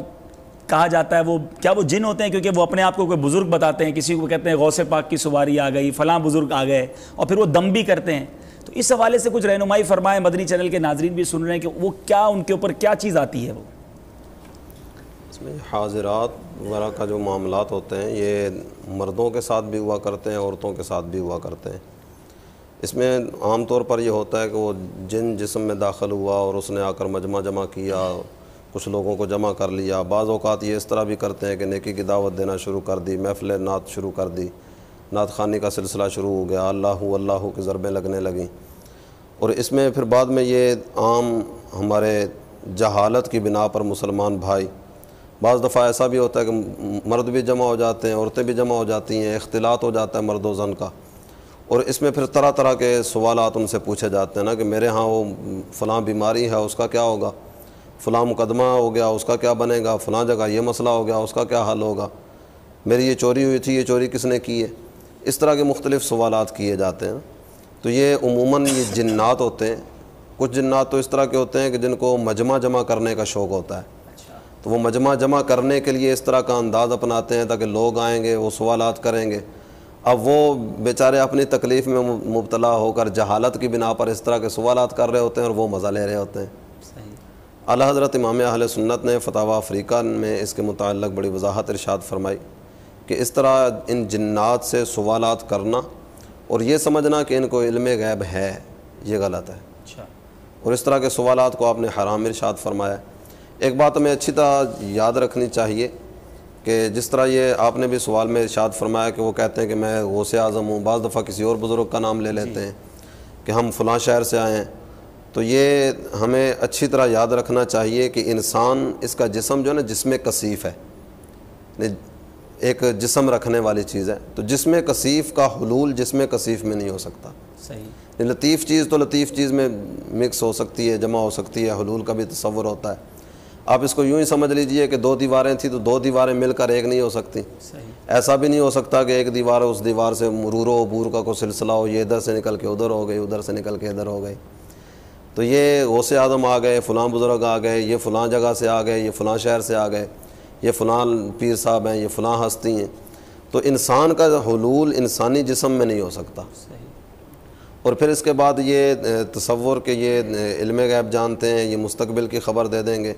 کہا جاتا ہے وہ کیا وہ جن ہوتے ہیں، کیونکہ وہ اپنے آپ کو کوئی بزرگ بتاتے ہیں، کسی کو کہتے ہیں غوث پاک کی سواری آ گئی، فلاں بزرگ آ گئے، اور پھر وہ دم بھی کرتے ہیں. تو اس حوالے سے کچھ رہنمائی فرمائیں، مدنی چینل کے ناظرین بھی سن رہے ہیں کہ وہ کیا ان کے اوپر کیا چیز آتی ہے. وہ اس میں حاضرات وغیرہ کا جو معاملات ہوتے ہیں یہ مردوں کے ساتھ بھی ہوا کرتے ہیں، عورتوں کے ساتھ بھی ہوا کرتے ہیں. اس میں عام طور پر یہ ہوتا ہے کہ وہ جن جسم میں داخل ہوا اور اس نے آ کر مجمع جمع کیا، کچھ لوگوں کو جمع کر لیا. بعض اوقات یہ اس طرح بھی کرتے ہیں کہ نیکی کی دعوت دینا شروع کر دی، محفل نعت شروع کر دی، نعت خوانی کا سلسلہ شروع ہو گیا، اللہ اللہ کی ضربیں لگنے لگیں. اور اس میں پھر بعد میں یہ عام ہمارے جہالت کی بنا پر مسلمان بھائی، بعض دفعہ ایسا بھی ہوتا ہے کہ مرد بھی جمع ہو جاتے ہیں، عورتیں بھی جمع ہو جاتی ہیں، اختلاط ہو جاتا ہے مرد و زن کا. اور اس میں پھر طرح طرح کے سوالات ان سے پوچھے جاتے ہیں نا کہ میرے ہاں وہ فلاں بیماری ہے، اس کا کیا ہوگا، فلاں مقدمہ ہو گیا، اس کا کیا بنے گا، فلاں جگہ یہ مسئلہ ہو گیا، اس کا کیا حل ہوگا، میری یہ چوری ہوئی تھی، یہ چوری کس نے کی ہے. اس طرح کے مختلف سوالات کیے جاتے ہیں. تو یہ عموماً یہ جنات ہوتے ہیں. کچھ جنات تو اس طرح کے ہوتے ہیں کہ جن کو مجمع جمع کرنے کا شوق ہوتا ہے، تو وہ مجمع جمع کرنے کے لیے اس طرح کا انداز اپناتے ہیں تاکہ لوگ آئیں گے، وہ سوالات کریں گے. اب وہ بیچارے اپنی تکلیف میں مبتلا ہو کر جہالت کی بنا پر اس طرح کے سوالات کر رہے ہوتے ہیں اور وہ مزہ لے رہے ہوتے ہیں. اعلیٰ حضرت امام اہل سنت نے فتاوی افریقہ میں اس کے متعلق بڑی وضاحت ارشاد فرمائی کہ اس طرح ان جنات سے سوالات کرنا اور یہ سمجھنا کہ ان کو علم غیب ہے، یہ غلط ہے. اور اس طرح کے سوالات کو آپ نے حرام ارشاد فرمایا. ایک بات ہمیں اچھی طرح یاد رکھنی چاہیے کہ جس طرح یہ آپ نے بھی سوال میں ارشاد فرمایا کہ وہ کہتے ہیں کہ میں غوث اعظم ہوں، بعض دفعہ کسی اور بزرگ کا نام لے لیتے ہیں کہ ہم فلاں شہر سے آئے ہیں. تو یہ ہمیں اچھی طرح یاد رکھنا چاہیے کہ انسان اس کا جسم جو ہے نا جسم کثیف ہے، ایک جسم رکھنے والی چیز ہے. تو جسم کثیف کا حلول جسم کثیف میں نہیں ہو سکتا. لطیف چیز تو لطیف چیز میں مکس ہو سکتی ہے، جمع ہو سکتی ہے، حلول کا بھی تصور ہوتا ہے. آپ اس کو یوں ہی سمجھ لیجئے کہ دو دیواریں تھیں تو دو دیواریں مل کر ایک نہیں ہو سکتی. ایسا بھی نہیں ہو سکتا کہ ایک دیوار اس دیوار سے مرور و عبور کا کوئی سلسلہ ہو، یہ ادھر سے نکل کے ادھر ہو گئی، ادھر سے نکل کے ادھر ہو گئی. تو یہ غوث اعظم آ گئے، فلاں بزرگ آ گئے، یہ فلاں جگہ سے آ گئے، یہ فلاں شہر سے آ گئے، یہ فلاں پیر صاحب ہیں، یہ فلاں ہستی ہیں. تو انسان کا حلول انسانی جسم میں نہیں ہو سکتا. اور پھر اس کے بعد یہ تصور کہ یہ علم غیب جانتے ہیں، یہ مستقبل کی خبر دے دیں گے.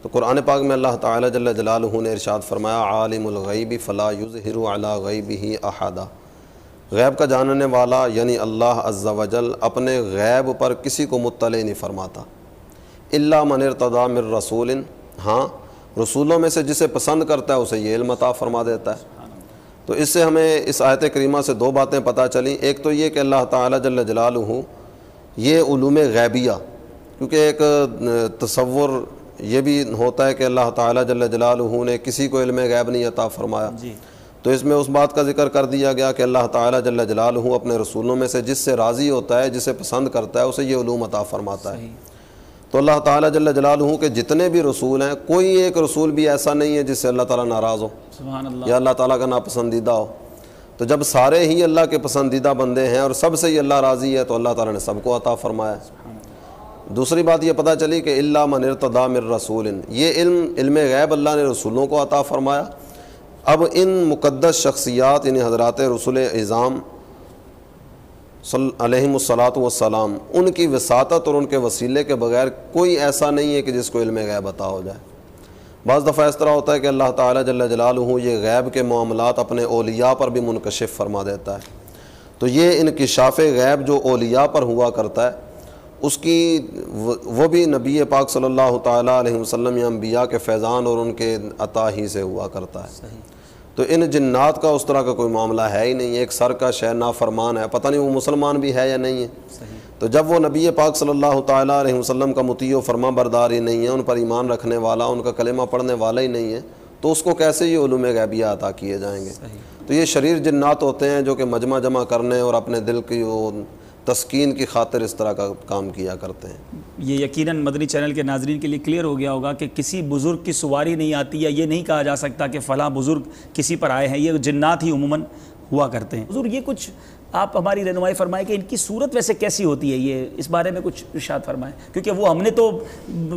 تو قرآن پاک میں اللہ تعالیٰ جل جلالہ نے ارشاد فرمایا عالم الغیب فلا یظہر علی غیبہ احدا. غیب کا جاننے والا یعنی اللہ عز و جل اپنے غیب پر کسی کو مطلع نہیں فرماتا. الا من ارتضی من رسول، ہاں رسولوں میں سے جسے پسند کرتا ہے اسے یہ علم عطا فرما دیتا ہے. تو اس سے ہمیں اس آیت کریمہ سے دو باتیں پتہ چلیں. ایک تو یہ کہ اللہ تعالیٰ جل جلالہ یہ علوم غیبیہ، کیونکہ ایک تصور یہ بھی ہوتا ہے کہ اللہ تعالیٰ جل جلالہ نے کسی کو علم غیب نہیں عطا فرمایا. تو اس میں اس بات کا ذکر کر دیا گیا کہ اللہ تعالیٰ جل جلالہ اپنے رسولوں میں سے جس سے راضی ہوتا ہے، جسے پسند کرتا ہے، اسے یہ علوم عطا فرماتا ہے. تو اللہ تعالیٰ جل جلالہ کے جتنے بھی رسول ہیں، کوئی ایک رسول بھی ایسا نہیں ہے جس سے اللہ تعالیٰ ناراض ہو یا اللہ تعالیٰ کا ناپسندیدہ ہو. تو جب سارے ہی اللہ کے پسندیدہ بندے ہیں اور سب سے ہی اللہ راضی ہے تو اللہ تعالیٰ نے سب کو عطا فرمایا. دوسری بات یہ پتہ چلی کہ الا من ارتضی من رسول، یہ علم غیب اللہ نے رسولوں کو عطا فرمایا. اب ان مقدس شخصیات یعنی حضرات رسول اعظام علیہم الصلاۃ والسلام، ان کی وساطت اور ان کے وسیلے کے بغیر کوئی ایسا نہیں ہے کہ جس کو علم غیب عطا ہو جائے. بعض دفعہ اس طرح ہوتا ہے کہ اللہ تعالیٰ جل جلالہ یہ غیب کے معاملات اپنے اولیاء پر بھی منکشف فرما دیتا ہے. تو یہ انکشاف غیب جو اولیاء پر ہوا کرتا ہے، اس کی وہ بھی نبی پاک صلی اللہ تعالیٰ علیہ وسلم یا انبیاء کے فیضان اور ان کے عطا ہی سے ہوا کرتا ہے. تو تو ان جنات کا اس طرح کا کوئی معاملہ ہے ہی نہیں. ایک سر کا شے نافرمان ہے, پتہ نہیں وہ مسلمان بھی ہے یا نہیں ہے. تو جب وہ نبی پاک صلی اللہ تعالیٰ علیہ وسلم کا مطیع و فرما بردار ہی نہیں ہے, ان پر ایمان رکھنے والا, ان کا کلمہ پڑھنے والا ہی نہیں ہے, تو اس کو کیسے یہ علوم غیبیہ عطا کیے جائیں گے؟ تو یہ شریر جنات ہوتے ہیں جو کہ مجمع جمع کرنے اور اپنے دل کی وہ تسکین کی خاطر اس طرح کا کام کیا کرتے ہیں. یہ یقیناً مدنی چینل کے ناظرین کے لیے کلیئر ہو گیا ہوگا کہ کسی بزرگ کی سواری نہیں آتی, یا یہ نہیں کہا جا سکتا کہ فلاں بزرگ کسی پر آئے ہیں, یہ جنات ہی عموماً ہوا کرتے ہیں. حضور یہ کچھ آپ ہماری رہنمائی فرمائیں کہ ان کی صورت ویسے کیسی ہوتی ہے, یہ اس بارے میں کچھ ارشاد فرمائیں, کیونکہ وہ ہم نے تو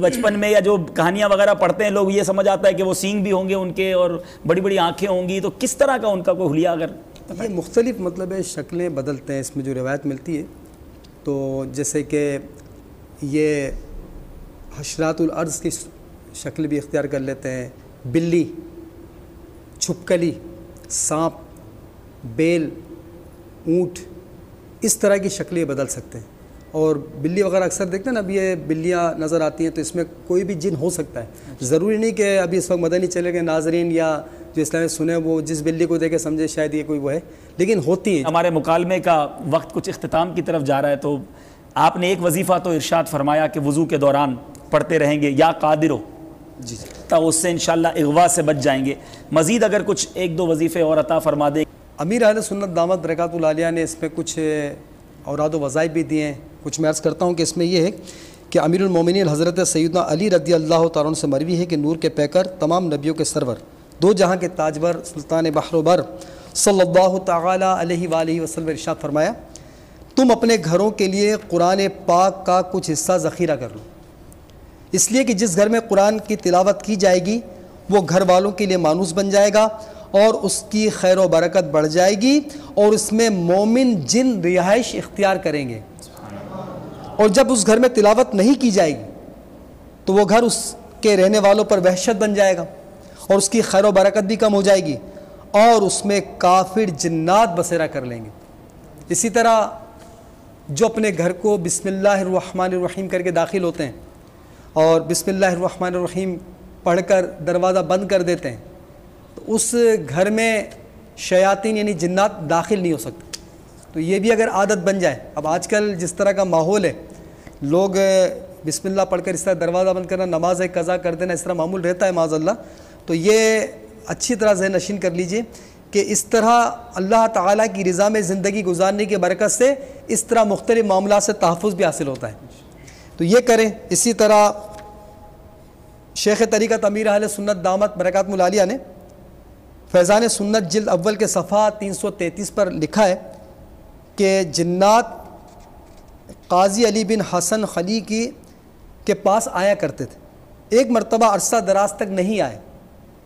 بچپن میں یا جو کہانیاں وغیرہ پڑھتے ہیں لوگ یہ سمجھ آتا ہے کہ وہ سینگ بھی ہوں گے ان کے اور بڑی بڑی آنکھیں ہوں گی, تو کس طرح کا ان کا کوئی حلیہ اگر یہ مختلف مطلب ہے شکلیں بدلتے ہیں. اس میں جو روایت ملتی ہے تو جیسے کہ یہ حشرات الارض کی شکل بھی اختیار کر لیتے ہیں, بلی, چھپکلی, سانپ, بیل, اونٹ, اس طرح کی شکلیں بدل سکتے ہیں. اور بلی وغیرہ اکثر دیکھتے ہیں نا, اب یہ بلیاں نظر آتی ہیں تو اس میں کوئی بھی جن ہو سکتا ہے. ضروری نہیں کہ ابھی اس وقت مدنی چلے گئے ناظرین یا جو اسلام سنیں وہ جس بلی کو دیکھے سمجھے شاید یہ کوئی وہ ہے, لیکن ہوتی ہے. ہمارے مکالمے کا وقت کچھ اختتام کی طرف جا رہا ہے, تو آپ نے ایک وظیفہ تو ارشاد فرمایا کہ وضو کے دوران پڑھتے رہیں گے یا قادرو, جی تو اس سے انشاءاللہ اغوا سے بچ جائیں گے. مزید اگر کچھ ایک دو وظیفے اور عطا فرما دیں. امیر اہل سنت دامت برکات العالیہ نے اس میں کچھ اوراد و وظائف بھی دیے ہیں. کچھ میں عرض کرتا ہوں کہ اس میں یہ ہے کہ امیر المومنین حضرت سیدنا علی رضی اللہ تعالیٰ عنہ سے مروی ہے کہ نور کے پیکر, تمام نبیوں کے سرور, دو جہاں کے تاجور, سلطان بحر و بر صلی اللہ تعالیٰ علیہ وآلہ وسلم ارشاد فرمایا, تم اپنے گھروں کے لیے قرآن پاک کا کچھ حصہ ذخیرہ کر لو, اس لیے کہ جس گھر میں قرآن کی تلاوت کی جائے گی وہ گھر والوں کے لیے مانوس بن جائے گا اور اس کی خیر و برکت بڑھ جائے گی, اور اس میں مومن جن رہائش اختیار کریں گے. اور جب اس گھر میں تلاوت نہیں کی جائے گی تو وہ گھر اس کے رہنے والوں پر وحشت بن جائے گا اور اس کی خیر و برکت بھی کم ہو جائے گی, اور اس میں کافر جنات بسیرا کر لیں گے. اسی طرح جو اپنے گھر کو بسم اللہ الرحمن الرحیم کر کے داخل ہوتے ہیں اور بسم اللہ الرحمن الرحیم پڑھ کر دروازہ بند کر دیتے ہیں, تو اس گھر میں شیاطین یعنی جنات داخل نہیں ہو سکتے. تو یہ بھی اگر عادت بن جائے, اب آج کل جس طرح کا ماحول ہے, لوگ بسم اللہ پڑھ کر اس طرح دروازہ بند کرنا, نماز قضا کر دینا, اس طرح معمول رہتا ہے معاذ اللہ. تو یہ اچھی طرح ذہن نشین کر لیجئے کہ اس طرح اللہ تعالیٰ کی رضا میں زندگی گزارنے کی برکت سے اس طرح مختلف معاملات سے تحفظ بھی حاصل ہوتا ہے, تو یہ کریں. اسی طرح شیخ طریقت امیر اہل سنت دامت برکات العالیہ نے فیضان سنت جلد اول کے صفحہ 333 پر لکھا ہے کہ جنات قاضی علی بن حسن خلی کے پاس آیا کرتے تھے. ایک مرتبہ عرصہ دراز تک نہیں آئے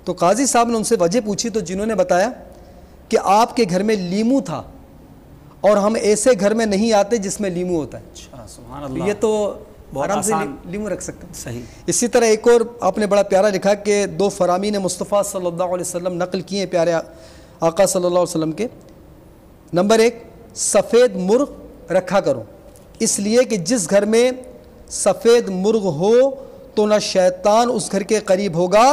تو قاضی صاحب نے ان سے وجہ پوچھی تو جنہوں نے بتایا کہ آپ کے گھر میں لیمو تھا اور ہم ایسے گھر میں نہیں آتے جس میں لیمو ہوتا ہے. سبحان اللہ, یہ تو بہت آرام سے آسان. لیمو رکھ سکتے ہیں. صحیح. اسی طرح ایک اور آپ نے بڑا پیارا لکھا کہ دو فرامین مصطفیٰ صلی اللہ علیہ وسلم نقل کیے ہیں پیارے آقا صلی اللہ علیہ وسلم کے. نمبر 1, سفید مرغ رکھا کرو, اس لیے کہ جس گھر میں سفید مرغ ہو تو نہ شیطان اس گھر کے قریب ہوگا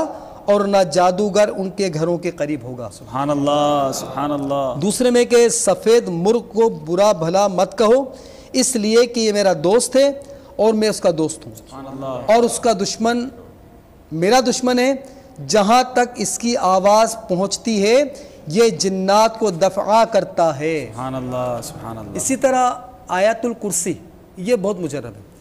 اور نہ جادوگر ان کے گھروں کے قریب ہوگا. سبحان اللہ, سبحان اللہ. دوسرے میں کہ سفید مرغ کو برا بھلا مت کہو, اس لیے کہ یہ میرا دوست ہے اور میں اس کا دوست ہوں, سبحان اللہ. اور اس کا دشمن میرا دشمن ہے. جہاں تک اس کی آواز پہنچتی ہے یہ جنات کو دفع کرتا ہے. سبحان اللہ, سبحان اللہ. اسی طرح آیت الکرسی یہ بہت مجرب ہے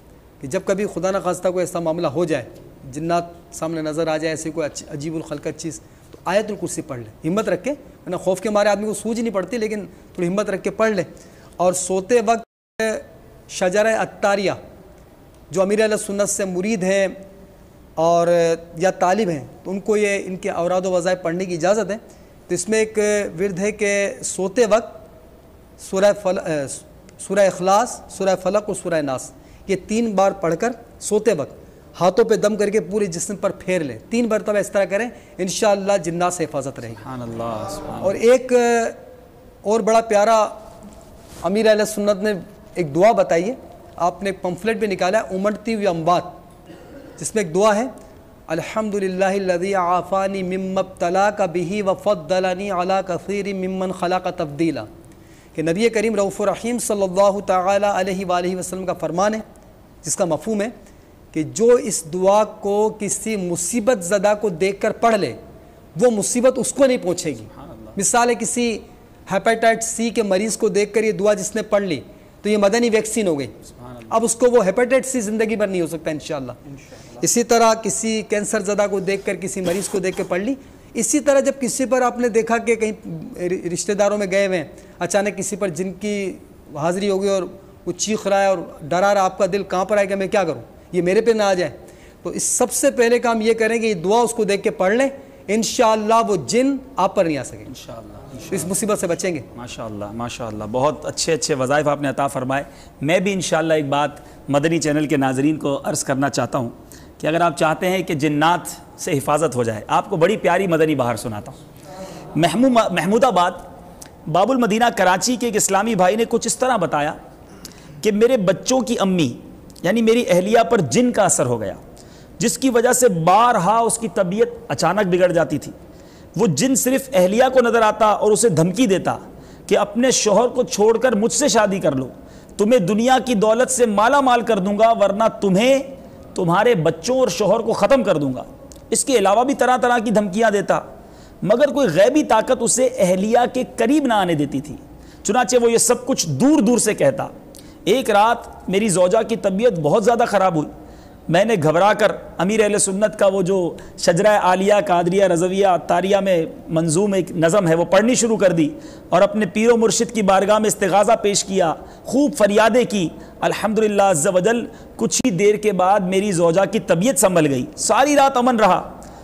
کہ جب کبھی خدا نہ خواستہ کوئی ایسا معاملہ ہو جائے, جنات سامنے نظر آ جائے, ایسی کوئی عجیب الخلقت چیز, تو آیت الکرسی پڑھ لے, ہمت رکھ کے, ورنہ خوف کے مارے آدمی کو سوجھ نہیں پڑتی, لیکن تھوڑی ہمت رکھ کے پڑھ لے. اور سوتے وقت شجرہ اتاریہ جو امیر اہل سنت سے مرید ہیں اور یا طالب ہیں تو ان کو یہ ان کے اوراد و وظائف پڑھنے کی اجازت ہے. تو اس میں ایک ورد ہے کہ سوتے وقت سورہ اخلاص, سورہ فلق اور سورہ ناس یہ 3 بار پڑھ کر سوتے وقت ہاتھوں پہ دم کر کے پورے جسم پر پھیر لیں. 3 مرتبہ اس طرح کریں, انشاءاللہ جنات سے حفاظت رہے گی. سبحان اللہ, سبحان اللہ. اور ایک اور بڑا پیارا امیر اہل سنت نے ایک دعا بتائی ہے, آپ نے ایک پمفلٹ بھی نکالا ہے, امڑتی ہوئی اموات, جس میں ایک دعا ہے الحمدللہ الذی عافانی مما ابتلاک بہ وفضلنی علی کثیر ممن خلق تفضیلا، کہ نبی کریم رؤوف الرحیم صلی اللہ تعالی علیہ وآلہ وسلم کا فرمان ہے، جس کا مفہوم ہے کہ جو اس دعا کو کسی مصیبت زدہ کو دیکھ کر پڑھ لے وہ مصیبت اس کو نہیں پہنچے گی۔ مثال ہے کسی ہیپیٹائٹس سی کے مریض کو دیکھ کر یہ دعا جس نے پڑھ لی تو یہ مدنی ویکسین ہو گئی، اب اس کو وہ ہیپیٹائٹس سی زندگی بھر نہیں ہو سکتا انشاءاللہ۔ اسی طرح کسی کینسر زدہ کو دیکھ کر کسی مریض کو دیکھ کے پڑھ لی۔ اسی طرح جب کسی پر آپ نے دیکھا کہ کہیں رشتہ داروں میں گئے ہوئے ہیں، اچانک کسی پر جن کی حاضری ہو گئی اور وہ چیخ رہا ہے اور ڈرا رہا، آپ کا دل کہاں پر آئے کہ میں کیا کروں، یہ میرے پہ نہ آ جائے، تو اس سب سے پہلے کام یہ کریں کہ یہ دعا اس کو دیکھ کے پڑھ لیں، انشاءاللہ وہ جن آپ پر نہیں آ سکے، انشاءاللہ اس مصیبت سے بچیں گے۔ ماشاءاللہ ماشاءاللہ، بہت اچھے وظائف آپ نے عطا فرمائے۔ میں بھی انشاءاللہ ایک بات مدنی چینل کے ناظرین کو عرض کرنا چاہتا ہوں کہ اگر آپ چاہتے ہیں کہ جنات سے حفاظت ہو جائے، آپ کو بڑی پیاری مدنی بہار سناتا ہوں۔ محمود آباد باب المدینہ کراچی کے ایک اسلامی بھائی نے کچھ اس طرح بتایا کہ میرے بچوں کی امی یعنی میری اہلیہ پر جن کا اثر ہو گیا، جس کی وجہ سے بارہا اس کی طبیعت اچانک بگڑ جاتی تھی۔ وہ جن صرف اہلیہ کو نظر آتا اور اسے دھمکی دیتا کہ اپنے شوہر کو چھوڑ کر مجھ سے شادی کر لو، تمہیں دنیا کی دولت سے مالا مال کر دوں گا، ورنہ تمہیں، تمہارے بچوں اور شوہر کو ختم کر دوں گا۔ اس کے علاوہ بھی طرح طرح کی دھمکیاں دیتا، مگر کوئی غیبی طاقت اسے اہلیہ کے قریب نہ آنے دیتی تھی، چنانچہ وہ یہ سب کچھ دور دور سے کہتا۔ ایک رات میری زوجہ کی طبیعت بہت زیادہ خراب ہوئی، میں نے گھبرا کر امیر اہل سنت کا وہ جو شجرہ عالیہ قادریہ رضویہ عطاریہ میں منظوم ایک نظم ہے وہ پڑھنی شروع کر دی اور اپنے پیر و مرشد کی بارگاہ میں استغاثہ پیش کیا، خوب فریادیں کی۔ الحمدللہ عز و جل کچھ ہی دیر کے بعد میری زوجہ کی طبیعت سنبھل گئی، ساری رات امن رہا۔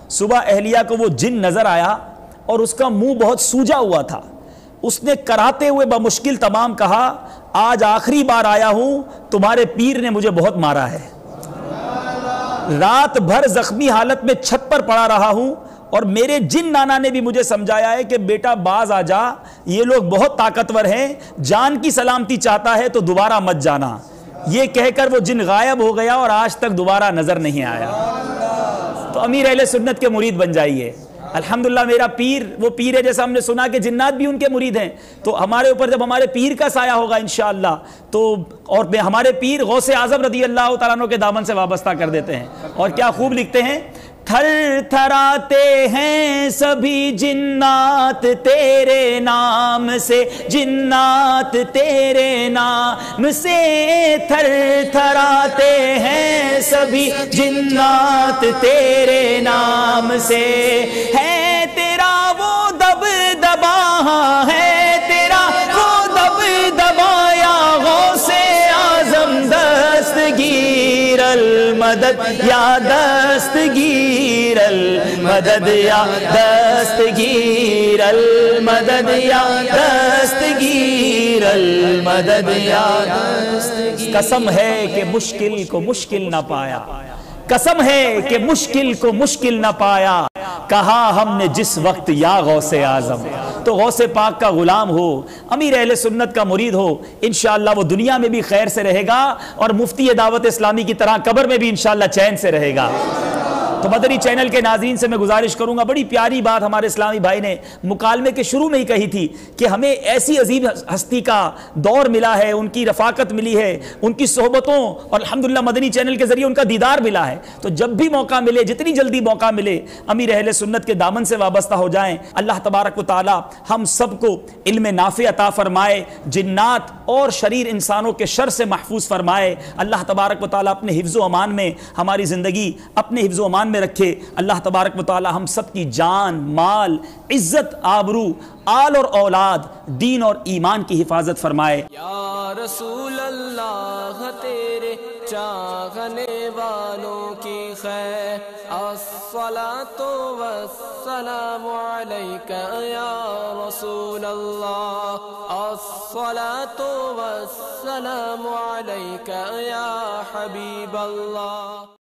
صبح اہلیہ کو وہ جن نظر آیا اور اس کا منہ بہت سوجا ہوا تھا۔ اس نے کراتے ہوئے بمشکل تمام کہا، آج آخری بار آیا ہوں، تمہارے پیر نے مجھے بہت مارا ہے، رات بھر زخمی حالت میں چھت پر پڑا رہا ہوں، اور میرے جن نانا نے بھی مجھے سمجھایا ہے کہ بیٹا باز آ جا، یہ لوگ بہت طاقتور ہیں، جان کی سلامتی چاہتا ہے تو دوبارہ مت جانا۔ یہ کہہ کر وہ جن غائب ہو گیا اور آج تک دوبارہ نظر نہیں آیا۔ تو امیر اہل سنت کے مرید بن جائیے۔ الحمدللہ میرا پیر وہ پیر ہے، جیسا ہم نے سنا کہ جنات بھی ان کے مرید ہیں، تو ہمارے اوپر جب ہمارے پیر کا سایہ ہوگا انشاءاللہ تو، اور ہمارے پیر غوث اعظم رضی اللہ تعالیٰ عنہ کے دامن سے وابستہ کر دیتے ہیں۔ اور کیا خوب لکھتے ہیں، تھر تھراتے ہیں سبھی جنات تیرے نام سے، جنات تیرے نام سے تھر تھراتے ہیں سبھی جنات تیرے نام سے، ہے تیرا وہ دبدبا، ہے تیرا وہ دبدبا یا غوث اعظم، دستگیر المدد یا دستگیر المدد یا دستگیر المدد یا دستگیر المدد یا دستگیر۔ قسم ہے کہ مشکل کو مشکل نہ پایا، قسم ہے کہ مشکل کو مشکل نہ پایا، کہا ہم نے جس وقت یا غوث اعظم۔ تو غوث پاک کا غلام ہو، امیر اہل سنت کا مرید ہو، انشاءاللہ وہ دنیا میں بھی خیر سے رہے گا اور مفتی دعوت اسلامی کی طرح قبر میں بھی انشاءاللہ چین سے رہے گا۔ تو مدنی چینل کے ناظرین سے میں گزارش کروں گا، بڑی پیاری بات ہمارے اسلامی بھائی نے مکالمے کے شروع میں ہی کہی تھی کہ ہمیں ایسی عظیم ہستی کا دور ملا ہے، ان کی رفاقت ملی ہے، ان کی صحبتوں، اور الحمدللہ مدنی چینل کے ذریعے ان کا دیدار ملا ہے۔ تو جب بھی موقع ملے، جتنی جلدی موقع ملے، امیر اہل سنت کے دامن سے وابستہ ہو جائیں۔ اللہ تبارک و تعالی ہم سب کو علم نافع عطا فرمائے، جنات اور شریر انسانوں کے شر سے محفوظ فرمائے۔ اللہ تبارک و تعالی اپنے حفظ و امان میں ہماری زندگی اپنے حفظ و امان میں رکھے۔ اللہ تبارک و تعالی ہم سب کی جان، مال، عزت، آبرو، آل اور اولاد، دین اور ایمان کی حفاظت فرمائے۔ یا رسول اللہ تیرے چاہنے والوں کی خیر، الصلاۃ والسلام علیک یا رسول اللہ، الصلاۃ والسلام علیک یا حبیب اللہ۔